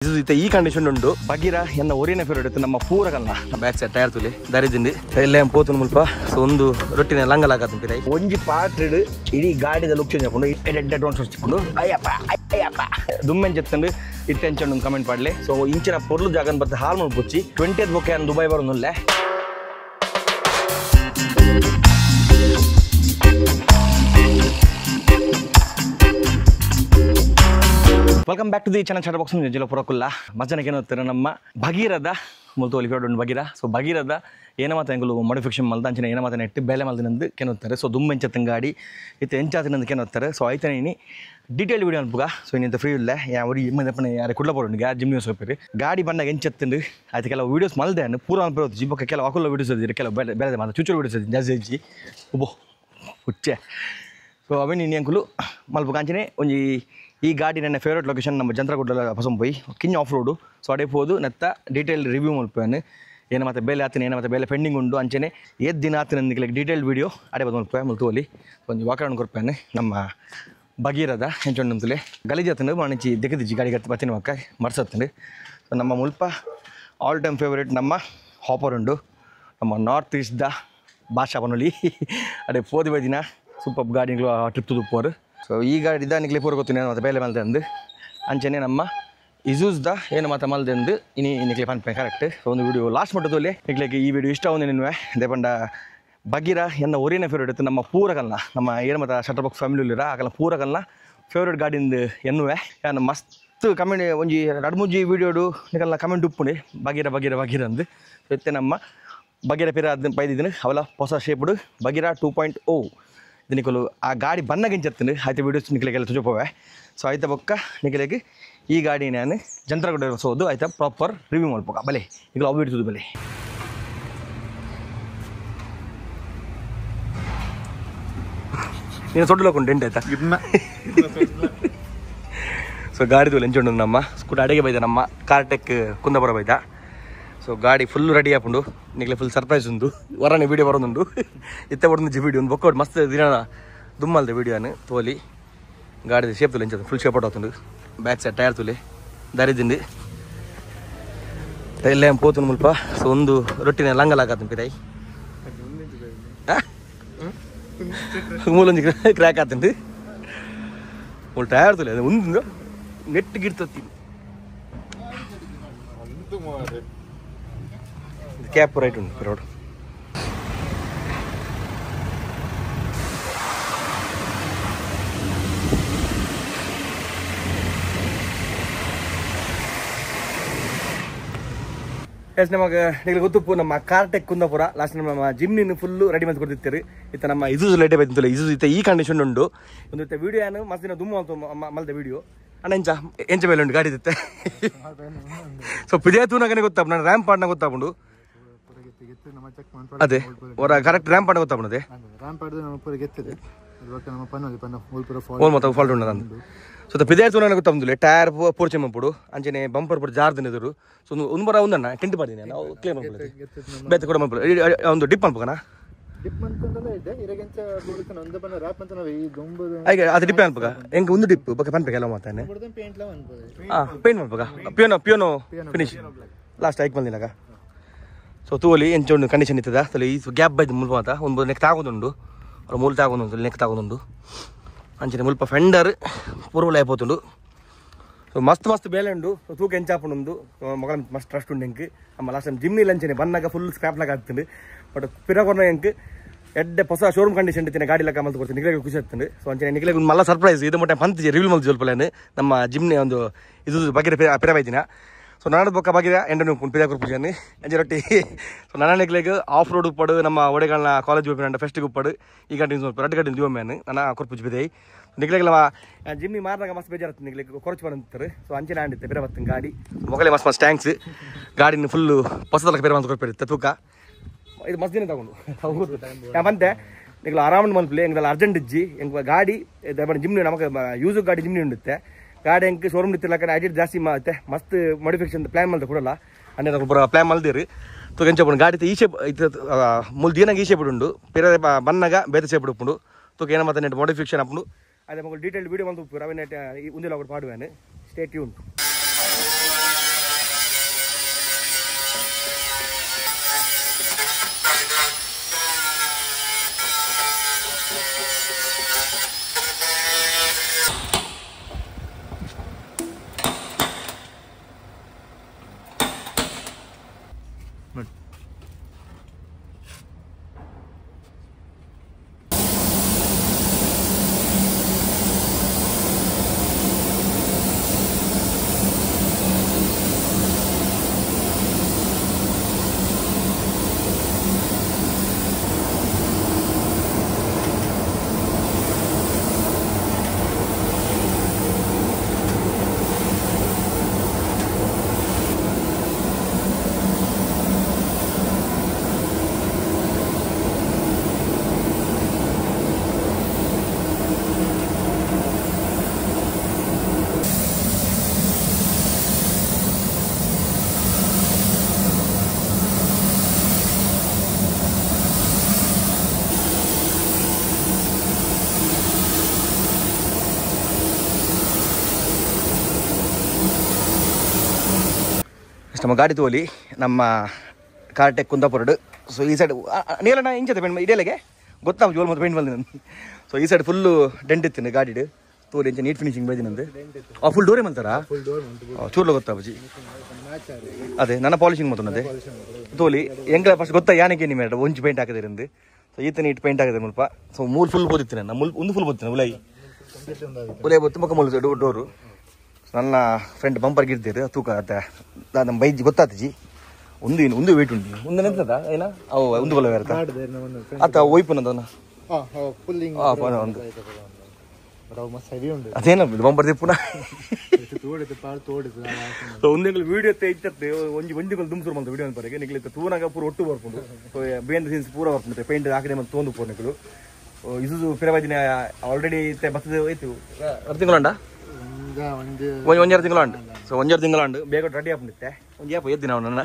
ಇದು ಈ ಕಂಡೀಷನ್ ಉಂಟು ಬಗೀರ ಎನ್ನ ಒರಿನ ಫೇವರೇಟ್ ನಮ್ಮ ಪೂರಗಲ್ಲ ಬ್ಯಾಕ್ ಸೈಡ್ ಟೈರ್ ತುಲಿ ದರಿದಿಂಡಿ ಎಲ್ಲ ಪೋತು ಮುಲ್ಪ ಸೊ ಒಂದು ರೊಟ್ಟಿನ ಲಂಗಲಾಗತ್ತಂತೀರ ಒಂಜಿ ಪಾತ್ರೆಡ್ ಇಡೀ ಗಾಡಿದ ಲುಕ್ ಚೇಂಜ್ ಹಾಕೊಂಡು ಎಡ್ಡೆ ಅಡ್ವಾನ್ಸ್ ಹೊಚ್ಚಿಕೊಂಡು ಅಯ್ಯಪ್ಪ ದುಮ್ಮೆನ್ ಚೆತ್ತಂಡು ಇಟ್ಟೆಂಚಂಡು ಒಂದು ಕಮೆಂಟ್ ಮಾಡಲಿ ಸೊ ಇಂಚಿನ ಪೊರ್ಲು ಜಾಗನ್ ಬರ್ತ ಹಾಲ್ ಮಾಡಿ ಪುಚ್ಚಿ 20th ಬೊಕ್ಕೆ ದುಬೈ ಬರೋನುಲ್ಲೆ welcome back to the channel chat box ಜಿಲ್ಲಾ ಪುರಕುಲ್ಲ ಮಜನಕ್ಕೆ ಏನೋತ್ತಾರೆ ನಮ್ಮ ಭಗೀರದ ಮುಲ್ತು ಒಲಿಫೇಡ್ ಉಂಟು ಭಗೀರ ಸೊ ಭಗೀರದ ಏನ ಮಾತ ಎಂಗಲು ಮಾಡಿಫಿಕೇಶನ್ ಮಲ್ದ ಅಂಚಿನ ಏನ ಮಾತ ನೆಟ್ಟು ಬೇಲೆ ಮಲ್ದಿನಂದು ಕೆನೋತ್ತಾರೆ ಸೊ ದುಮ್ಮೆಂಚತ್ತಿನ ಗಾಡಿ ಇತ್ತು ಎಂಚಾತಿನಂದು ಕೆನೋತ್ತಾರೆ ಸೊ ಆಯ್ತಾನೆ ಇನಿ ಡೀಟೇಲ್ ವೀಡಿಯೋ ಅನ್ಪುಗ ಸೊ ಇನ್ನಿಂತ ಫ್ರೀ ಇಲ್ಲ ಯಾವ್ರಿ ಇಮ್ಮದಪ್ಪನ ಯಾರು ಕುಡ್ಲ ಪಡೋಣ ಯಾರು ಜಿಮ್ ಯೂಸ್ ಹೋಗ್ತೀರಿ ಗಾಡಿ ಬಂದಾಗ ಎಂಚತ್ತಂಡು ಆಯ್ತು ಕೆಲವು ವೀಡಿಯೋಸ್ ಮಲ್ದೆ ಪೂರ ಅನ್ಪೋದು ಜಿಬ್ಬಕ್ಕೆ ಕೆಲವು ಅಕುಲ್ಲ ವೀಡಿಯೋಸ್ ಇದ್ದಿರಿ ಕೆಲವು ಬೇರೆ ಮಾತು ಚುಚ್ಚು ವೀಡಿಯೋಸ್ ಇದ್ದಿರಿ ಜಾಸ್ತಿ ಹೆಚ್ಚಿ ಉಬ್ಬೋ ಹುಚ್ಚೆ ಸೊ ಅವೇನು ಇನ್ನು ಅಂಕುಲು ಮಲ್ಪ ಕಾಂಚಿನೇ ಒಂಜಿ ಈ ಗಾಡಿ ನನ್ನ ಫೇವ್ರೇಟ್ ಲೊಕೇಶನ್ ನಮ್ಮ ಜಂತ್ರಗುಡ್ಡ ಪಸಂ ಪೋಯಿ ಕಿಂಜ ಆಫ್ ರೋಡು ಸೊ ಅಡೆ ಹೋದು ನೆತ್ತ ಡೀಟೇಲ್ ರಿವ್ಯೂ ಮಲ್ಪೇನು ಏನು ಮತ್ತೆ ಬೇಲೆ ಆತಿನ ಏನು ಮತ್ತೆ ಬೇಲೆ ಪೆಂಡಿಂಗ್ ಉಂಡು ಅಂಚೆನೆ ದಿನ ಆತಿನ ಡೀಟೇಲ್ ವೀಡಿಯೋ ಅಡೆ ಬದು ಮಲ್ಪೆ ಮುಲ್ತುವಲ್ಲಿ ಒಂದು ವಾಕರಣ ಕೊಡ್ಪೇನೆ ನಮ್ಮ ಭಗೀರದ ಹೆಂಚೊಂಡು ನಂತಲೇ ಗಲೀಜು ಆತಂಡು ಮಣಿಚಿ ದಿಕ್ಕದಿಜ್ಜಿ ಗಾಡಿ ಗತ್ತಿ ಬತ್ತಿನ ಮಕ್ಕ ಮರ್ಸತ್ತಂಡು ಸೊ ನಮ್ಮ ಮುಲ್ಪ ಆಲ್ ಟೈಮ್ ಫೇವ್ರೇಟ್ ನಮ್ಮ ಹಾಪರ್ ಉಂಡು ನಮ್ಮ ನಾರ್ತ್ ಈಸ್ಟ್ದ ಭಾಷಾ ಬನ್ನೊಲಿ ಅಡೆ ಪೋದಿ ಬದಿನ ಸೂಪರ್ ಗಾಡಿಗಳು ಟ್ರಿಪ್ ತುಪ್ಪೋರು ಸೊ ಈ ಗಾಡಿದ ನಿಕ್ಲೆ ಪೂರ ಗೊತ್ತಿನ ಮತ್ತು ಬೇಲೆ ಮಲ್ದೆ ಅಂದು ಅಂಚೆನೆ ನಮ್ಮ ಇಜೂಸ್ದ ಏನು ಮಾತ ಮಲ್ದೆ ಅಂದು ನಿಕ್ಲೆ ಪನ್ಪೆ ಕರೆಕ್ಟ್ ಸೊ ಒಂದು ವಿಡಿಯೋ ಲಾಸ್ಟ್ ಮಟ್ಟದಲ್ಲಿ ನಿಕ್ಲೆಗೆ ಈ ವಿಡಿಯೋ ಇಷ್ಟ ಒಂದು ನಿನ್ವೆ ಅದೇ ಪಂಡ ಬಗೀರ ಎನ್ನ ಒರಿನ ಫೇವ್ರೇಟ್ ನಮ್ಮ ಪೂರಗಲ್ಲ ನಮ್ಮ ಏನು ಮತ್ತು ಶಟರ್ ಬಾಕ್ಸ್ ಫ್ಯಾಮಿಲಿರ ಆಗಲ್ಲ ಪೂರಗಲ್ಲ ಫೇವ್ರೇಟ್ ಗಾಡಿಂದು ಎನ್ನುವೆ ಯಾನು ಮಸ್ತ್ ಕಮೆಂಟ್ ಒಂಜಿ ರಡ್ಮುಜ್ಜಿ ವೀಡಿಯೋಡು ನಿಕಲ್ಲ ಕಮೆಂಟ್ ಉಪ್ಪುಂಡೆ ಬಗೀರ ಅಂದು ಇತ್ತೆ ನಮ್ಮ ಬಗೀರ ಪೇರ ಅದನ್ನ ಪೈದಿದ್ದೀನಿ ಅವಲ ಹೊಸ ಶೇಪ್ಡು ಬಗೀರ 2.0 ನಿಕಲು ಆ ಗಾಡಿ ಬನ್ನಗಿಂಚತ್ತಂಡು ಆಯ್ತು ವೀಡಿಯೋಸ್ ನಿಕ್ಲೆಗೆಲ್ಲ ತುಜಪೋವೆ ಸೊ ಆಯ್ತಾ ಬೊಕ್ಕ ನಿಕ್ಲೆಗೆ ಈ ಗಾಡಿ ನಾನು ಜಂತ್ರಗುಡ್ಡ ಸೋದು ಆಯ್ತಾ ಪ್ರಾಪರ್ ರಿವ್ಯೂ ಮಾಡ್ಬೇಕ ಬಲೆ ಈಗ ಅವು ಇಡ್ತದೆ ಬಲೆ ನೀನು ಸೊಡ್ಲಕೊಂಡು ಎಂಟು ಆಯ್ತಾ ಸೊ ಗಾಡಿದು ಎಂಚುಂಡು ನಮ್ಮ ಸ್ಕೂಟಿ ಅಡಿಗೆ ಬೈದ ನಮ್ಮ ಕಾರ್ಟೆಕ್ ಕುಂದಾಪುರ ಬೈದ ಸೊ ಗಾಡಿ ಫುಲ್ ರೆಡಿ ಆಪುಂಡು ನಿಕ್ಲೆ ಫುಲ್ ಸರ್ಪ್ರೈಸ್ ಉಂಡು ವರನೆ ವೀಡಿಯೋ ಬರೋದುಂಡು ಇತ್ತೆ ಬರೋದು ವೀಡಿಯೋ ಒಂದು ಬೊಕ್ಕ ಮಸ್ತ್ ದಿನ ದುಮ್ಮಲ್ದೆ ವೀಡಿಯೋನು ತೋಲಿ ಗಾಡಿದ ಶೇಪ್ ತುಲೆ ಎಂಚದ ಫುಲ್ ಶೇಪ್ ಆಟೋತುಂಡು ಬ್ಯಾಕ್ ಸೈಡ್ ಟೈರ್ ತುಲೆ ದರಿದಿಂಡಿ ಎಲ್ಲ ಪೋತು ಮುಲ್ಪ ಸೊ ಒಂದು ರೊಟ್ಟಿನ ಲಂಗಲಾಗತ್ತಂಪಿ ತಾಯಿ ಮೂಲೊಂದು ಕ್ರ್ಯಾಕ್ ಆತುಂಡು ಮೂಲ ಟೈರ್ ತುಲೆ ಅದು ಒಂದು ನೆಟ್ಟಿಗಿಡ್ತತಿ ಕ್ಯಾಪ್ ರೈಟ್ ಉಂಟು ರೋಡ್ ಎಸ್ ನಮಗೆ ನಿಮಗೆ ಗೊತ್ತುಪ್ಪು ನಮ್ಮ ಕಾರ್ಟೆಕ್ ಕುಂದಾಪುರ ಲಾಸ್ಟ್ ನಮ್ಮ ಜಿಮ್ನಿನ ಫುಲ್ಲು ರೆಡಿ ಮಾಡಿ ಕೊಡ್ತಿರ್ತೀರಿ ಇತ್ತ ನಮ್ಮ ಇಜೂಸ್ ಲೈಟೇ ಬೈತಿಲ್ಲ ಇಜೂಸ್ ಇತ್ತ ಈ ಕಂಡೀಷನ್ ಉಂಡು ಒಂದು ಇತ್ತ ವೀಡಿಯೋ ಏನು ಮಸ್ತಿನ ದುಮ್ಮು ಅಂತ ಮಲ್ದ ವೀಡಿಯೋ ಅಣ್ಣ ಎಂಚ ಮೇಲೆ ಉಂಟು ಗಾಡಿ ಇತ್ತೆ ಸೊ ಪಿಡಿಯ ತೂನಾಗನೇ ಗೊತ್ತಾಪ ನಾನು ರ್ಯಾಂಪ್ ಪಾಡ್ನ ಗೊತ್ತಾಪುಂಡು ಅದೇ ಅವರ ಕರೆಕ್ಟ್ ರ್ಯಾಂಪ್ ಪಾಡ್ನ ಗೊತ್ತಾಪುಂಡೆ ಓಲ್ ಫಾಲ್ಟ್ ಉಂಟು ನಂದು ಸೊ ಪಿಡಿಯ ತೂನಾಗ ಗೊತ್ತಾಪುಂದಿಲ್ಲ ಟೈರ್ ಪೂರ್ಚೆ ಮಪ್ಪುಡು ಅಂಚನೆ ಬಂಪರ್ ಪೂರ ಜಾರ್ದಿನಿದ್ರು ಸೊ ಒಂದು ಬರ ಒಂದಣ್ಣ ಟೆಂಟ್ ಮಾಡಿದ್ದೀನಿ ನಾವು ಕ್ಲಿಯರ್ ಮಾಡ್ಬೋದು ಬೇತೆ ಕೂಡ ಮಾಡ್ಬೋದು ಒಂದು ಡಿಪ್ ಅನ್ಪೋಕಣ ಅದು ಡಿಪ್ ಅನ್ಪಗ ಹೆಂಗೆ ಒಂದು ಡಿಪ್ ಬಗ್ಗೆ ಪನ್ಪೆ ಎಲ್ಲ ಮಾತಾನೆ ಪೇಂಟ್ ಮಾಡ್ಪಗ ಪಿಯೋನೋ ಫಿನಿಶ್ ಲಾಸ್ಟ್ ಐಕ್ ಬಂದಿನಾಗ ಸೊ ತೋಲಿ ಎಂಚ ಒಂದು ಕಂಡೀಷನ್ ಇರ್ತದ ತಲೆ ಈ ಗ್ಯಾಪ್ ಬೈದು ಮುಲ್ಪ ಮಾತ ಒಂದು ನೆಕ್ ತಾಗೋದುಂಡು ಅವ್ರ ಮೂಲ ತಾಗೋದು ನೆಕ್ ತಾಗೋದುಂಡು ಅಂಚನೆ ಮುಲ್ಪ ಫೆಂಡರ್ ಪೂರ್ವಲ అయిపోతుండు ಸೊ ಮಸ್ತ್ ಬೇಲೆ ಉಂಡು ತೂಕ ಎಂಚಾಪುಂಡು ಮಗಳ ಮಸ್ತ್ ಟ್ರಸ್ಟ್ ಉಂಡು ಎಂಕ್ ನಮ್ಮ ಲಾಸ್ಟ್ ಟೈಮ್ ಜಿಮ್ನಿ ಲಂಚನೆ ಬಂದಾಗ ಫುಲ್ ಸ್ಕ್ರಾಪ್ಲಾಗ ಆಗ್ತಂಡು ಬಟ್ ಪಿರಕೊರ್ನ ಎಂಕ್ ಎಡ್ಡೆ ಹೊಸ ಶೋರೂಮ್ ಕಂಡೀಷನ್ ಇತ್ತಿನ ಗಾಡಿ ಲೆಕ್ಕ ಮಲ್ತು ಕೊಡ್ತೀನಿ ನಿಕ್ಲೆಗೆ ಖುಷಿ ಆಗ್ತಂಡು ಸೊ ಅಂಚನೆ ನಿಕ್ಲೆಗೆ ಮಲ್ಲ ಸರ್ಪ್ರೈಸ್ ಇದು ಮಟ್ಟ ಪಂತಿಜಿ ರಿವ್ಯೂ ಮಲ್ತು ಜೋಲ್ಪಲೇನು ನಮ್ಮ ಜಿಮ್ನಿ ಒಂದು ಇದು ಬಗೆರೆ ಪಿರ ಬೈತಿನ ಸೊ ನಾಡು ಬೊಕ್ಕ ಬಗೆರ ಎಂಟು ಪಿದ ಕುರ್ಪುಜಾನಿ ಅಂಜೆ ರೊಟ್ಟಿ ಸೊ ನನ್ನ ನಿಕ್ಲೆಗೆ ಆಫ್ ರೋಡ್ ಪಡು ನಮ್ಮ ಒಡೆಗಳನ್ನ ಕಾಲೇಜ್ ಹೋಗಿ ಫೆಸ್ಟಿಗೆ ಉಪ್ಪಡು ಈ ಗಂಟೆ ರೆಡ್ ಗಂಟೆ ದಿವಮ್ಯಾನು ನನ್ನ ಕುರ್ಪುಜ್ ಬಿದೆ ನಿಕ್ಲೆಗೆಲ್ಲ ಜಿಮ್ಮಿ ಮಾರ್ನಾಗ ಮಸ್ತ್ ಬೇಜಾರತ್ತೆ ನಿಕ್ಲೆಗೆ ಕೊರಚು ಬಂತಾರೆ ಸೊ ಅಂಚನೆ ಆಂಡಿತ್ತೆ ಬೇರೆ ಬರ್ತಂಗೆ ಗಾಡಿ ಮೊಗಲೇ ಮಸ್ತ್ ಟ್ಯಾಂಕ್ಸ್ ಗಾಡಿನ ಫುಲ್ಲು ಹೊಸದಲ್ಲ ಬೇರೆ ಮಂತ್ ಕೊಡ್ಪಿರುತ್ತೆ ತೂಕ ಇದು ಮಸ್ತ್ ದಿನ ತಗೊಂಡು ಹೌದು ಬಂತೆ ನಿಕ್ಲು ಆರಾಮ ಮಲ್ಪಲಿ ಎಂಗೆಲ್ಲ ಅರ್ಜೆಂಟ್ ಇಜ್ಜಿ ಎಂಗೆ ಗಾಡಿ ಜಿಮ್ನಿ ನಮಗೆ ಯೂಸ್ ಗಾಡಿ ಜಿಮ್ನಿ ಉಂಡುತ್ತೆ ಗಾಡಿ ಹೆಂಗೆ ಶೋರೂಮ್ ಇತ್ತಿಲ್ಲ ಐಡಿಟ್ ಜಾಸ್ತಿ ಮತ್ತೆ ಮಸ್ತ್ ಮಾಡಿಫಿಕೇಶನ್ ಪ್ಲಾನ್ ಮಲ್ದ ಕೊಡಲ್ಲ ಅನ್ನೇ ಒಬ್ಬರ ಪ್ಲಾನ್ ಮಲ್ದಿರಿ ತೂಕ ಗಾಡಿ ಈ ಶೇಪ್ ಮುಲ್ ದಿನಾಗ ಈ ಶೇಪ್ ಉಂಡು ಬೇರೆ ಬನ್ನಾಗ ಬೇರೆ ಶೇಪ್ ಉಪ್ಪುಂಡು ತೂಕ ಏನೋ ಮತ್ತೆ ನೆಟ್ ಮಾಡಿಫಿಕೇಶನ್ ಅಪ್ಪುಂಡು ಅದೇ ಮಗಳು ಡೀಟೇಲ್ ವೀಡಿಯೋ ಬಂದು ರವೆ ನೆಟ್ ಉಂದಿಲ್ಲ ಅವ್ರು ಪಾಡುವೇನೆ ಸ್ಟೇ ಟ್ಯೂನ್ ನಮ್ಮ ಗಾಡಿ ತೋಲಿ ನಮ್ಮ ಕಾರ್ಟೆಕ್ ಕುಂದಾಪುರಡು. ಸೊ ಈ ಸೈಡ್ ನೀಲಣ್ಣ ಇಂಚದ ಪೇಂಟ್ ಇಡೇಲೆಗೆ ಗೊತ್ತಾಗ ಜೋಲ್ ಮತ್ತು ಪೇಂಟ್ ಬಂದು ನಾನು. ಸೊ ಈ ಸೈಡ್ ಫುಲ್ಲು ಡೆಂಟ್ ಇತ್ತು ಗಾಡಿಡು ತೋಲಿ ಇಂಚ ನೀಟ್ ಫಿನಿಶಿಂಗ್ ಬೈದಿ ನಂದು. ಫುಲ್ ಡೋರೇ ಮಂತಾರಾ ಚೂರ್ಲ ಗೊತ್ತಾಬಜಿ ಅದೇ ನನ್ನ ಪಾಲಿಶಿಂಗ್ ಮತ್ತೊಂದೇ ತೋಲಿ ಎಂಗ್ಲ ಫಸ್ಟ್ ಗೊತ್ತಾ ಯಾನಕ್ಕೆ ನಿಮ್ಮ ಒಂಚು ಪೇಂಟ್ ಹಾಕದಿರಂದು. ಸೊ ಈತ ನೀಟ್ ಪೇಂಟ್ ಹಾಕಿದೆ ಮುಲ್ಪ. ಸೊ ಮೂಲ್ ಫುಲ್ ಬೋದಿತ್ತು ನಾನು ಒಂದು ಫುಲ್ ಬೋದ್ತೀನಿ ಉಲೈ ಬೊತ್ತು ಮಕ್ಕ ಮೂಲ ಡೋರು. ನನ್ನ ಫ್ರೆಂಡ್ ಬಂಪರ್ ಗಿರ್ತೀರಿ ತೂಕ ನಮ್ಮ ಬೈಜಿ ಗೊತ್ತಾತಜಿ ಒಂದು ವೇಟ್ ಉಂಟು ಒಂದು ನೆಂತದ ಏನ ಅವು ಒಂದು ಕೊಲ ಬೇರೆ ಆತ ಒಯ್ಪುನದವನ ಅದೇನ ಬಂಪರ್ ತಿಪ್ಪುನ ಒಂದೇ ವೀಡಿಯೋ ಇತ್ತೆ ಒಂಜಿ ಒಂದಿಗಳು ದುಮ್ಸೂರು ಮಂತ ವಿಡಿಯೋ ಪರಗೆ ನಿಕ್ಲಿತ್ತು ತೂನಾಗ ಪೂರ ಒಟ್ಟು ಬರ್ಕೊಂಡು ಬೇಂದ ಸೀನ್ಸ್ ಪೂರ ಬರ್ಕೊಂಡು ಪೇಂಟ್ ಹಾಕಿದೆ ಮತ್ತೆ ತೊಂದು ಪೂರ್ ನಿಕ್ಕಲು ಇದು ಫಿರವಾದಿನ ಆಲ್ರೆಡಿ ಇತ್ತೆ ಬರ್ತದೆ ಹೋಯ್ತು 6 ತಿಂಗಳಂಡ ಒಂಜಾರು ತಿಂಗಳ ಉಂಟು. ಸೊ 1.5 ತಿಂಗಳ ಉಂಟು ಬೇಗ ರೆಡಿ ಆಗ್ಬಿಡುತ್ತೆ ಒಂದು ಯಾಪ ಎದ್ದಿನ ಅವನನ್ನ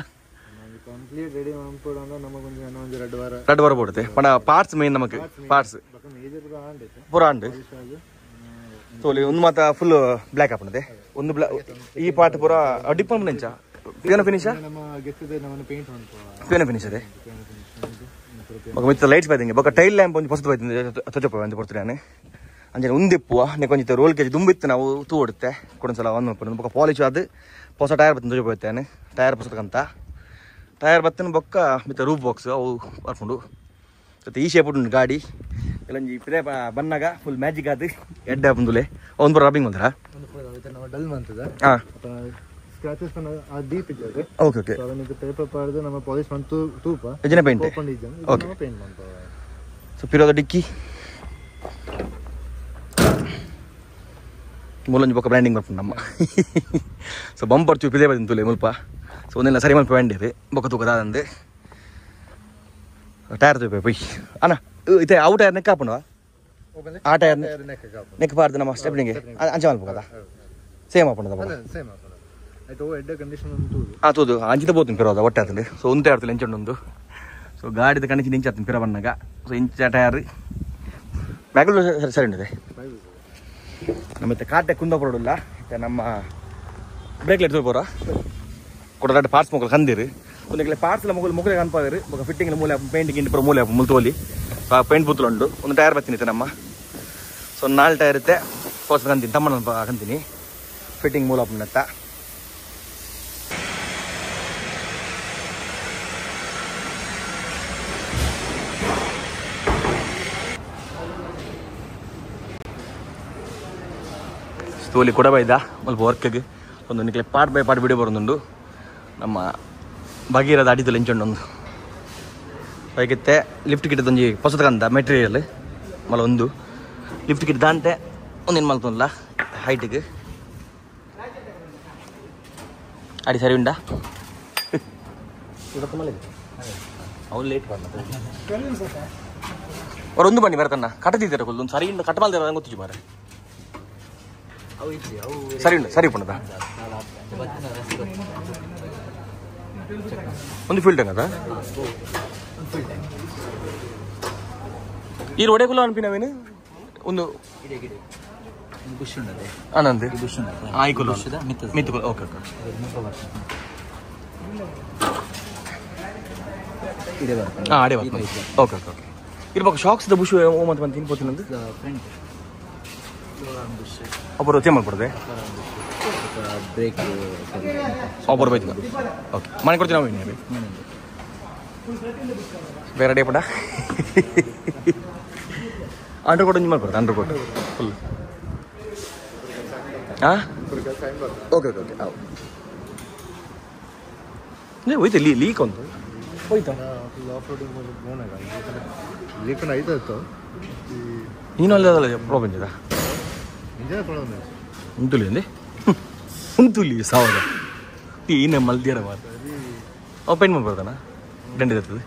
ரெண்டு வாரம் போடுது பண பார்ட்ஸ் மெயின் நமக்கு பார்ட்ஸ் பூரா உண்டு ತೋಲಿ ಒಂದು ಮಾತ ಫುಲ್ ಬ್ಲ್ಯಾಕ್ ಹಾಪಣದೆ ಒಂದು ಈ ಪಾರ್ಟ್ ಪೂರ ಡಿಪ್ಪನ್ ನೆಂಚ ಪೇನ ಫಿನಿಶ್ ಪೇನ ಫಿನಿಶ್ ಅದೇ ఒక మిత్త లైట్స్ పైదింగ ఒక టైల్ ల్యాంప్ కొంచెం పసుపు పైతుంది తొచ్చప్ప ಅಂತ ಕೊಡ್ತೀನಿ ನಾನು ಅಂಜನೆ ಉಂದಿಪ್ಪುವ ನೆ ಕೊಂಚ ರೋಲ್ ಕೆಜಿ ದುಂಬಿತ್ತು ನಾವು ತೂ ಹೊಡುತ್ತೆ ಕೊಡೊಂದ್ಸಲ ಒಂದು ಮಾಡ್ಕೊಂಡು ಬೊಕ್ಕ ಪಾಲಿಶ್ ಅದು ಹೊಸ ಟೈರ್ ಬತ್ತನ ತೊಚ್ಚಪ್ಪ ಹೋಗ್ತಾನೆ ಟೈರ್ ಪಸದಕ್ಕಂತ ಟೈರ್ ಬತ್ತನ ಬೊಕ್ಕ ಮಿತ್ತ ರೂಫ್ ಬಾಕ್ಸ್ ಅವು ಬರ್ಕೊಂಡು ಮತ್ತೆ ಈ ಶೇಪ್ ಉಂಟು ಗಾಡಿ ಇಲ್ಲಂಜಿ ಪಿರೇ ಬನ್ನಾಗ ಫುಲ್ ಮ್ಯಾಜಿಕ್ ಆದು ಎಡ್ಡೆ ಬಂದುಲೆ ಒಂದು ಬರೋ ರಬ್ಬಿಂಗ್ ಬಂದ್ರ ಡಲ್ ಬಂತದ ಹಾಂ ಸ್ಕ್ರಾಚಸ್ ಆ ಡೀಪ್ ಇದೆ ಓಕೆ ಓಕೆ ಅದಕ್ಕೆ ಪೇಪರ್ ಪಾರ್ದು ನಮ್ಮ ಪಾಲಿಶ್ ಬಂತು ತೂಪ ಎಜನೆ ಪೇಂಟ್ ಓಕೆ ಪೇಂಟ್ ಬಂತು ಸೊ ಪಿರೋದ ಡಿಕ್ಕಿ ಮೂಲಂಜಿ ಬೊಕ್ಕ ಬ್ರ್ಯಾಂಡಿಂಗ್ ಬರ್ಕೊಂಡು ನಮ್ಮ ಸೊ ಬಂಪರ್ ಚೂಪ್ ಇದೇ ಬಂತು ಮುಲ್ಪ ಸೊ ಒಂದೆಲ್ಲ ಸರಿ ಮಲ್ಪ ಬ್ಯಾಂಡ್ ಬೊಕ್ಕ ತೂಕದಾದಂದು ಟೈರ್ ತೂಪ ಪೊಯ್ ಅಣ್ಣ ಇದೆ ಅವು ಟೈರ್ ನೆಕ್ ಹಾಪುಂಡುವ ಆ ಟೈರ್ ನೆಕ್ ಪಾರ್ದು ನಮ್ಮ ಸ್ಟೆಪ್ನಿಂಗೆ ಅಂಚ ಮಲ್ಪ ಕದ ಸೇಮ್ ಹಾಪುಂಡದ ಹಾಂ ತೂದು ಅಂಚಿದ ಬೋತೀನಿ ಪಿರೋದ ಒಟ್ಟೆ ಆತಂದು ಸೊ ಒಂದು ಟೈರ್ ಎಂಚುಂಡು ಸೊ ಗಾಡಿದ ಕಣಿಚಿನ ಇಂಚ ಆತಂದು ಪಿರ ಬಣ್ಣಗ ಸೊ ಇಂಚ ಟೈರ್ ಮ್ಯಾಗಲು ಸರಿ ಉಂಟಿದೆ ಮತ್ತೆ ಕಾಟೆ ಕುಂದಾಪುರಲ್ಲ ಮತ್ತೆ ನಮ್ಮ ಬ್ರೇಕ್ಲೆಟ್ ತೋಪೋರ ಕೊಡದಾಟ ಪಾರ್ಟ್ಸ್ ಮೊಗಲು ಕಂದಿರು ಒಂದು ಪಾರ್ಟ್ಸ್ ಮೊಗಲು ಮುಗಲೆ ಕನ್ಪಾದಿರು ఒక ಫಿಟ್ಟಿಂಗ್ ಮೂಲೆ ಪೇಂಟಿಂಗ್ ಇಂಟಿ ಪೂರ ಮೂಲೆ ಮುಲ್ತೋಲಿ ಪೇಂಟ್ ಬುತ್ತಲು ಉಂಡು ಒಂದು ಟೈರ್ ಬತ್ತೀನಿ ನಮ್ಮ ಸೊ 4 ಟೈರ್ ಇತ್ತೆ ಹೊಸ ಕಂತೀನಿ ತಮ್ಮನ ಕಂತೀನಿ ಫಿಟ್ಟಿಂಗ್ ಮೂಲ ನತ್ತ ತೋಲಿ ಕೂಡ ಬೈದ ಸ್ವಲ್ಪ ವರ್ಕ್ಗೆ ಒಂದು ನಿಕ್ಲೆ ಪಾರ್ಟ್ ಬೈ ಪಾರ್ಟ್ ವಿಡಿಯೋ ಬರೋದುಂಡು ನಮ್ಮ ಭಗೀರದ ಅಡಿದಲ್ಲಿ ಎಂಚುಂಡು ಬೈಕಿತ್ತೆ ಲಿಫ್ಟ್ ಕಿಟ್ ಒಂಜಿ ಹೊಸತಕ್ಕಂತ ಮೆಟೀರಿಯಲ್ ಮಲ ಒಂದು ಲಿಫ್ಟ್ ಕಿಟ್ ದಾಂತೆ ಒಂದೇನು ಮಲ್ತಲ್ಲ ಹೈಟಿಗೆ ಅಡಿ ಸರಿ ಉಂಡ ಅವ್ರು ಲೇಟ್ ಅವ್ರು ಒಂದು ಬನ್ನಿ ಬರತನ್ನ ಕಟ್ಟದಿದ್ದಾರೆ ಒಂದು ಸರಿ ಉಂಡು ಕಟ್ ಮಾಡ್ದಾರ ಗೊತ್ತಿದ್ದು ಮಾರೆ ಸರಿ ಉಂಟು ಸರಿ ಪುಣದ ಒಂದು ಫೀಲ್ಡ್ ಹಂಗದ ಈ ರೋಡೆಗುಲ್ಲ ಅನ್ಪಿನವೇನು ಒಂದು ಆನಂದ್ ಆಯ್ಕುಲ್ಲ ಮಿತ್ತುಕುಲ್ಲ ಓಕೆ ಓಕೆ ಅಡೆ ಬರ್ತೀನಿ. ಓಕೆ ಓಕೆ ಓಕೆ ಇರ್ಬೇಕು ಶಾಕ್ಸ್ ದ ಬುಷ್ ಮತ್ತೆ ಬಂದು ತಿನ್ಕೋತೀನಿ ಫ್ರಂಟ್ ಒಬ್ಬರು ಚೇಂಜ್ ಮಾಡ್ಕೊಡ್ದೆ ಬ್ರೇಕ್ ಒಬ್ಬರು ಬೈತಿಲ್ಲ. ಓಕೆ ಮನೆ ಕೊಡ್ತೀನಿ ನಾವು ಏನು ಬೇರೆ ಅಡೇ ಪಡ ಅಂಡರ್ ಕೋಟ್ ಮಾಡ್ಕೊಡ್ತೆ ಅಂಡರ್ ಕೋಟ್ ಫುಲ್ ಹಾಂ ಓಕೆ ಓಕೆ ಓಕೆ ಹೋಯ್ತು ಲೀಕ್ ಒಂದು ಹೋಯ್ತಾ ನೀನು ಅಲ್ಲದಲ್ಲ ಪ್ರಾಬ್ಲಮ್ ಇದೆ ಉಂಟುಲಿ ಅಂದೆ ಉಂಟುಲಿ ಸಾವದ ಏನೇ ಮಲ್ದಿಯಾರ ಮಾತು ಅವ ಪೇಂಟ್ ಮಾಡಿ ಬರ್ತಾನ ದಂಡಿರ್ತದೆ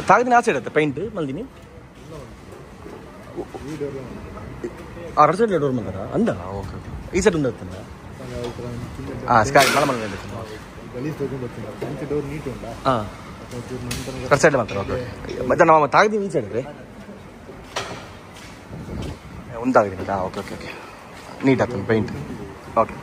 ತಾಗದಿನ ಆಸೆ ಇಡತ್ತೆ ಪೇಂಟ್ ಮಲ್ದಿನಿ ಎರಡು ಸೈಡ್ ಡೋರ್ ಮಾಡ್ತಾರ ಅಂದ ಓಕೆ ಈ ಸೈಡ್ ಉಂಡ ಸ್ಕೈ ಮಳೆ ಮಳೆ ಹಾಂ ಕರ್ ಸೈಡ್ ಮಾಡ್ತಾರೆ ಓಕೆ ಮತ್ತೆ ನಾವು ತಾಗದೀವಿ ಈ ಸೈಡ್ ರೀ ಒಂದಾಗದಿನ ಓಕೆ ಓಕೆ ಓಕೆ ನೀಟ್ ಆಗ್ತದೆ paint okay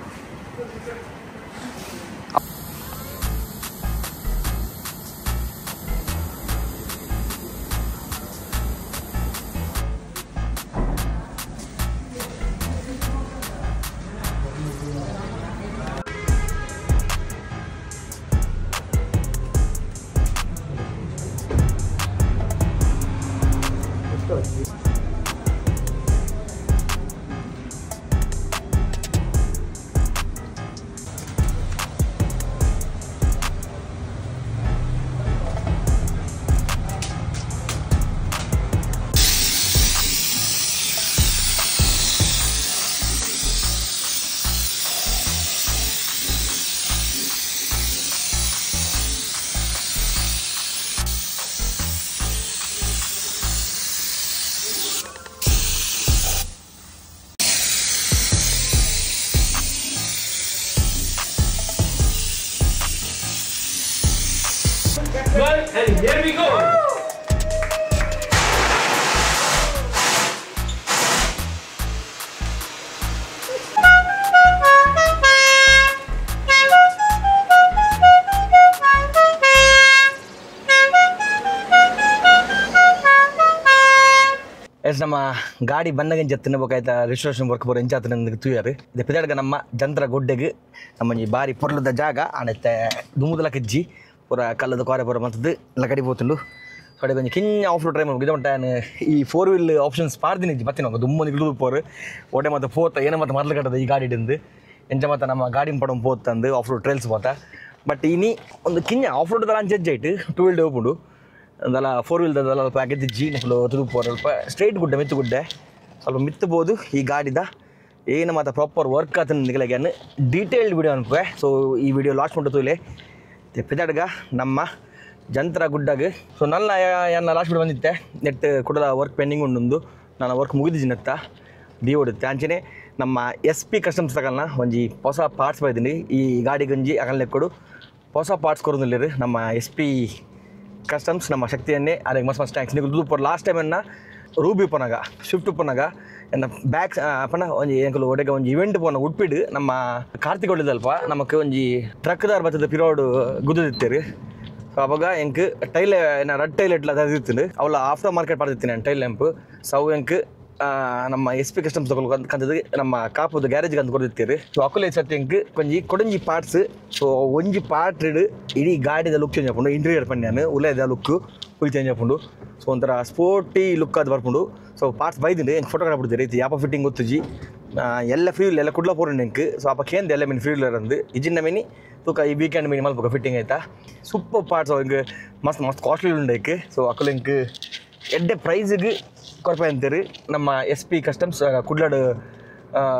And here we go. ನಮ್ಮ ಗಾಡಿ ಬಂದಾಗ ಜತ್ತಿನ ಬೇಕಾಯ್ತಾ ರಿಜಿಸ್ಟ್ರೇಷನ್ ವರ್ಕ್ ಬರೋ ಎಂಚಾತ ನನಗೆ ತುಯ್ಯಾರು ಇದು ಪಿದಾಡ್ಗ ನಮ್ಮ ಜಂತ್ರ ಗುಡ್ಡೆಗೆ ನಮ್ಮ ಈ ಬಾರಿ ಪೊರ್ಲದ ಜಾಗ ಆನೈತೆ ದುಮ್ಮುದಲ ಕಜ್ಜಿ ಪೂರ ಕಲ್ಲದ ಕೋರೆ ಪೂರ ಮಂತದ್ದು ಎಲ್ಲ ಕಡಿ పోతుండు ಕಡೆ ಕೊಂಚ ಕಿಂಜ ಆಫ್ ರೋಡ್ ಟ್ರೈ ಮಾಡಿ ಇದು ಉಂಟಾನು ಈ 4 wheel ಆಪ್ಷನ್ಸ್ ಪಾರ್ದಿನಿ ಬತ್ತಿ ನಾವು ದುಮ್ಮನಿ ಇಳಿದು ಪೋರು ಓಟೆ ಮತ್ತು ಪೋತ ಏನೋ ಮತ್ತು ಮೊದಲು ಕಟ್ಟದ ಈ ಗಾಡಿ ಹಿಡಿದು ಎಂಚ ಮತ್ತು ನಮ್ಮ ಗಾಡಿ ಪಡಂ ಪೋತಂದು of road trails Pota but ಇನಿ ಒಂದು ಕಿಂಜ ಆಫ್ ರೋಡ್ ಅಂಚೆ ಆಯ್ತು 2 wheel ಹೋಗ್ಬಿಡು ಅದೆಲ್ಲ 4 wheel ಅದೆಲ್ಲ ಸ್ವಲ್ಪ ಆಗಿದ್ದು ಫುಲ್ ತುದು ಪೋರು ಸ್ವಲ್ಪ ಸ್ಟ್ರೈಟ್ ಗುಡ್ಡೆ ಮಿತ್ತು ಗುಡ್ಡೆ ಸ್ವಲ್ಪ ಮಿತ್ತಬೋದು ಈ ಗಾಡಿದ ಏನು ಮತ್ತು ಪ್ರಾಪರ್ ವರ್ಕ್ ಆತ ನಿಗಲಾಗ್ಯಾನು ಡೀಟೇಲ್ಡ್ ವಿಡಿಯೋ ಅನ್ಕೋ ಸೊ ಈ ವಿಡಿಯೋ ಲಾಸ್ಟ್ ಮಾಡ್ತು ಇಲ್ಲಿ ಪಿದಾಡ್ಗ ನಮ್ಮ ಜಂತ್ರ ಗುಡ್ಡಾಗ ಸೊ ನನ್ನ ಏನ ಲಾಸ್ಟ್ ಬಿಟ್ಟು ಬಂದಿತ್ತೆ ನೆಟ್ ಕೂಡ ವರ್ಕ್ ಪೆಂಡಿಂಗ್ ಉಂಡು ನಾನು ವರ್ಕ್ ಮುಗಿದಿನತ್ತ ದಿ ಹೊಡುತ್ತೆ ಅಂಚನೆ ನಮ್ಮ SP ಕಸ್ಟಮ್ಸ್ ತಗೊಳ್ನ ಒಂಜಿ ಹೊಸ ಪಾರ್ಟ್ಸ್ ಬೈದಿನಿ ಈ ಗಾಡಿ ಗಂಜಿ ಅಗಲ್ನೆ ಕೊಡು ಹೊಸ ಪಾರ್ಟ್ಸ್ ಕೊಡೋದಿಲ್ಲ ನಮ್ಮ SP ಕಸ್ಟಮ್ಸ್ ನಮ್ಮ ಶಕ್ತಿಯನ್ನೇ ಅದಕ್ಕೆ ಮಸ್ತ್ ಮಸ್ತ್ ಟ್ಯಾಂಕ್ಸ್ ನೀವು ಪರ್ ಲಾಸ್ಟ್ ಟೈಮ್ ಅನ್ನ ರೂಬಿ ಪೊನಾಗ ಸ್ವಿಫ್ಟ್ ಪೊನಾಗ ಎನ್ನ ಬ್ಯಾಕ್ ಪನ ಒಂಜಿ ಎಂಕಲು ಒಡೆಗ ಒಂಜಿ ಇವೆಂಟ್ ಪೋನ ಉಟ್ಪಿಡು ನಮ್ಮ ಕಾರ್ತಿಕ್ ಹೊಡಿದಲ್ಪ ನಮಕ್ ಒಂಜಿ ಟ್ರಕ್ದಾರ್ ಬತ್ತದ ಪಿರೋಡು ಗುದ್ದಿತ್ತೇರು ಸೊ ಅವಾಗ ಎಂಕ್ ಟೈಲ್ ಏನ ರೆಡ್ ಟೈಲ್ ಇಟ್ಲ ಅದಿತ್ತು ಅವಳ ಆಫ್ಟರ್ ಮಾರ್ಕೆಟ್ ಪಡೆದಿತ್ತೀನಿ ಟೈಲ್ ಲ್ಯಾಂಪ್ ಸೊ ಅವು ಎಂಕ್ ನಮ್ಮ SP ಕಸ್ಟಮ್ಸ್ ತಗೊಳ್ಕಂತದ್ದು ನಮ್ಮ ಕಾಪುದು ಗ್ಯಾರೇಜ್ಗೆ ಅಂತ ಕೊಡ್ದಿತ್ತೀರಿ ಸೊ ಅಕುಲೆ ಸತ್ಯ ಎಂಕ್ ಕೊಂಜಿ ಕೊಡಂಜಿ ಪಾರ್ಟ್ಸ್ ಸೊ ಒಂಜಿ ಪಾರ್ಟ್ ಇಡೀ ಗಾಡಿದ ಲುಕ್ ಚೇಂಜ್ ಹಾಕೊಂಡು ಇಂಟೀರಿಯರ್ ಪನ್ಯಾನು ಉಲೇದ ಲುಕ್ ಫುಲ್ ಚೇಂಜ್ ಹಾಕೊಂಡು ಸೊ ಒಂಥರ ಸ್ಪೋರ್ಟಿ ಲುಕ್ ಅದು ಬರ್ಕೊಂಡು ಸೊ ಪಾರ್ಟ್ಸ್ ಬೈದಿನಿ ಎಂಕ್ ಫೋಟೋ ಬಿಡ್ತೀರಿ ಇದು ಯಾಪ ಫಿಟ್ಟಿಂಗ್ ಗೊತ್ತುಜಿ ಎಲ್ಲ ಫ್ರೀಲ್ ಎಲ್ಲ ಕುಡ್ಲ ಪೋರಂಡು ಎಂಕ್ ಸೊ ಅಪ್ಪ ಕೇಂದ್ರ ಎಲ್ಲ ಮೀನು ಫ್ರೀಲರ್ ಅಂದು ಇಜಿನ ಮೀನಿ ತೂಕ ಈ ವೀಕೆಂಡ್ ಮೀನು ಮಲ್ಪಕ ಫಿಟ್ಟಿಂಗ್ ಆಯ್ತಾ ಸೂಪರ್ ಪಾರ್ಟ್ಸ್ ಹಿಂಗೆ ಮಸ್ತ್ ಮಸ್ತ್ ಕಾಸ್ಟ್ಲಿ ಉಂಡು ಎಂಕ್ ಸೊ ಅಕುಲ್ ಎಂಕ್ ಎಡ್ಡೆ ಪ್ರೈಸಿಗೆ ಕೊರಪೆ ಅಂತೀರಿ ನಮ್ಮ SP ಕಸ್ಟಮ್ಸ್ ಕುಡ್ಲಾಡು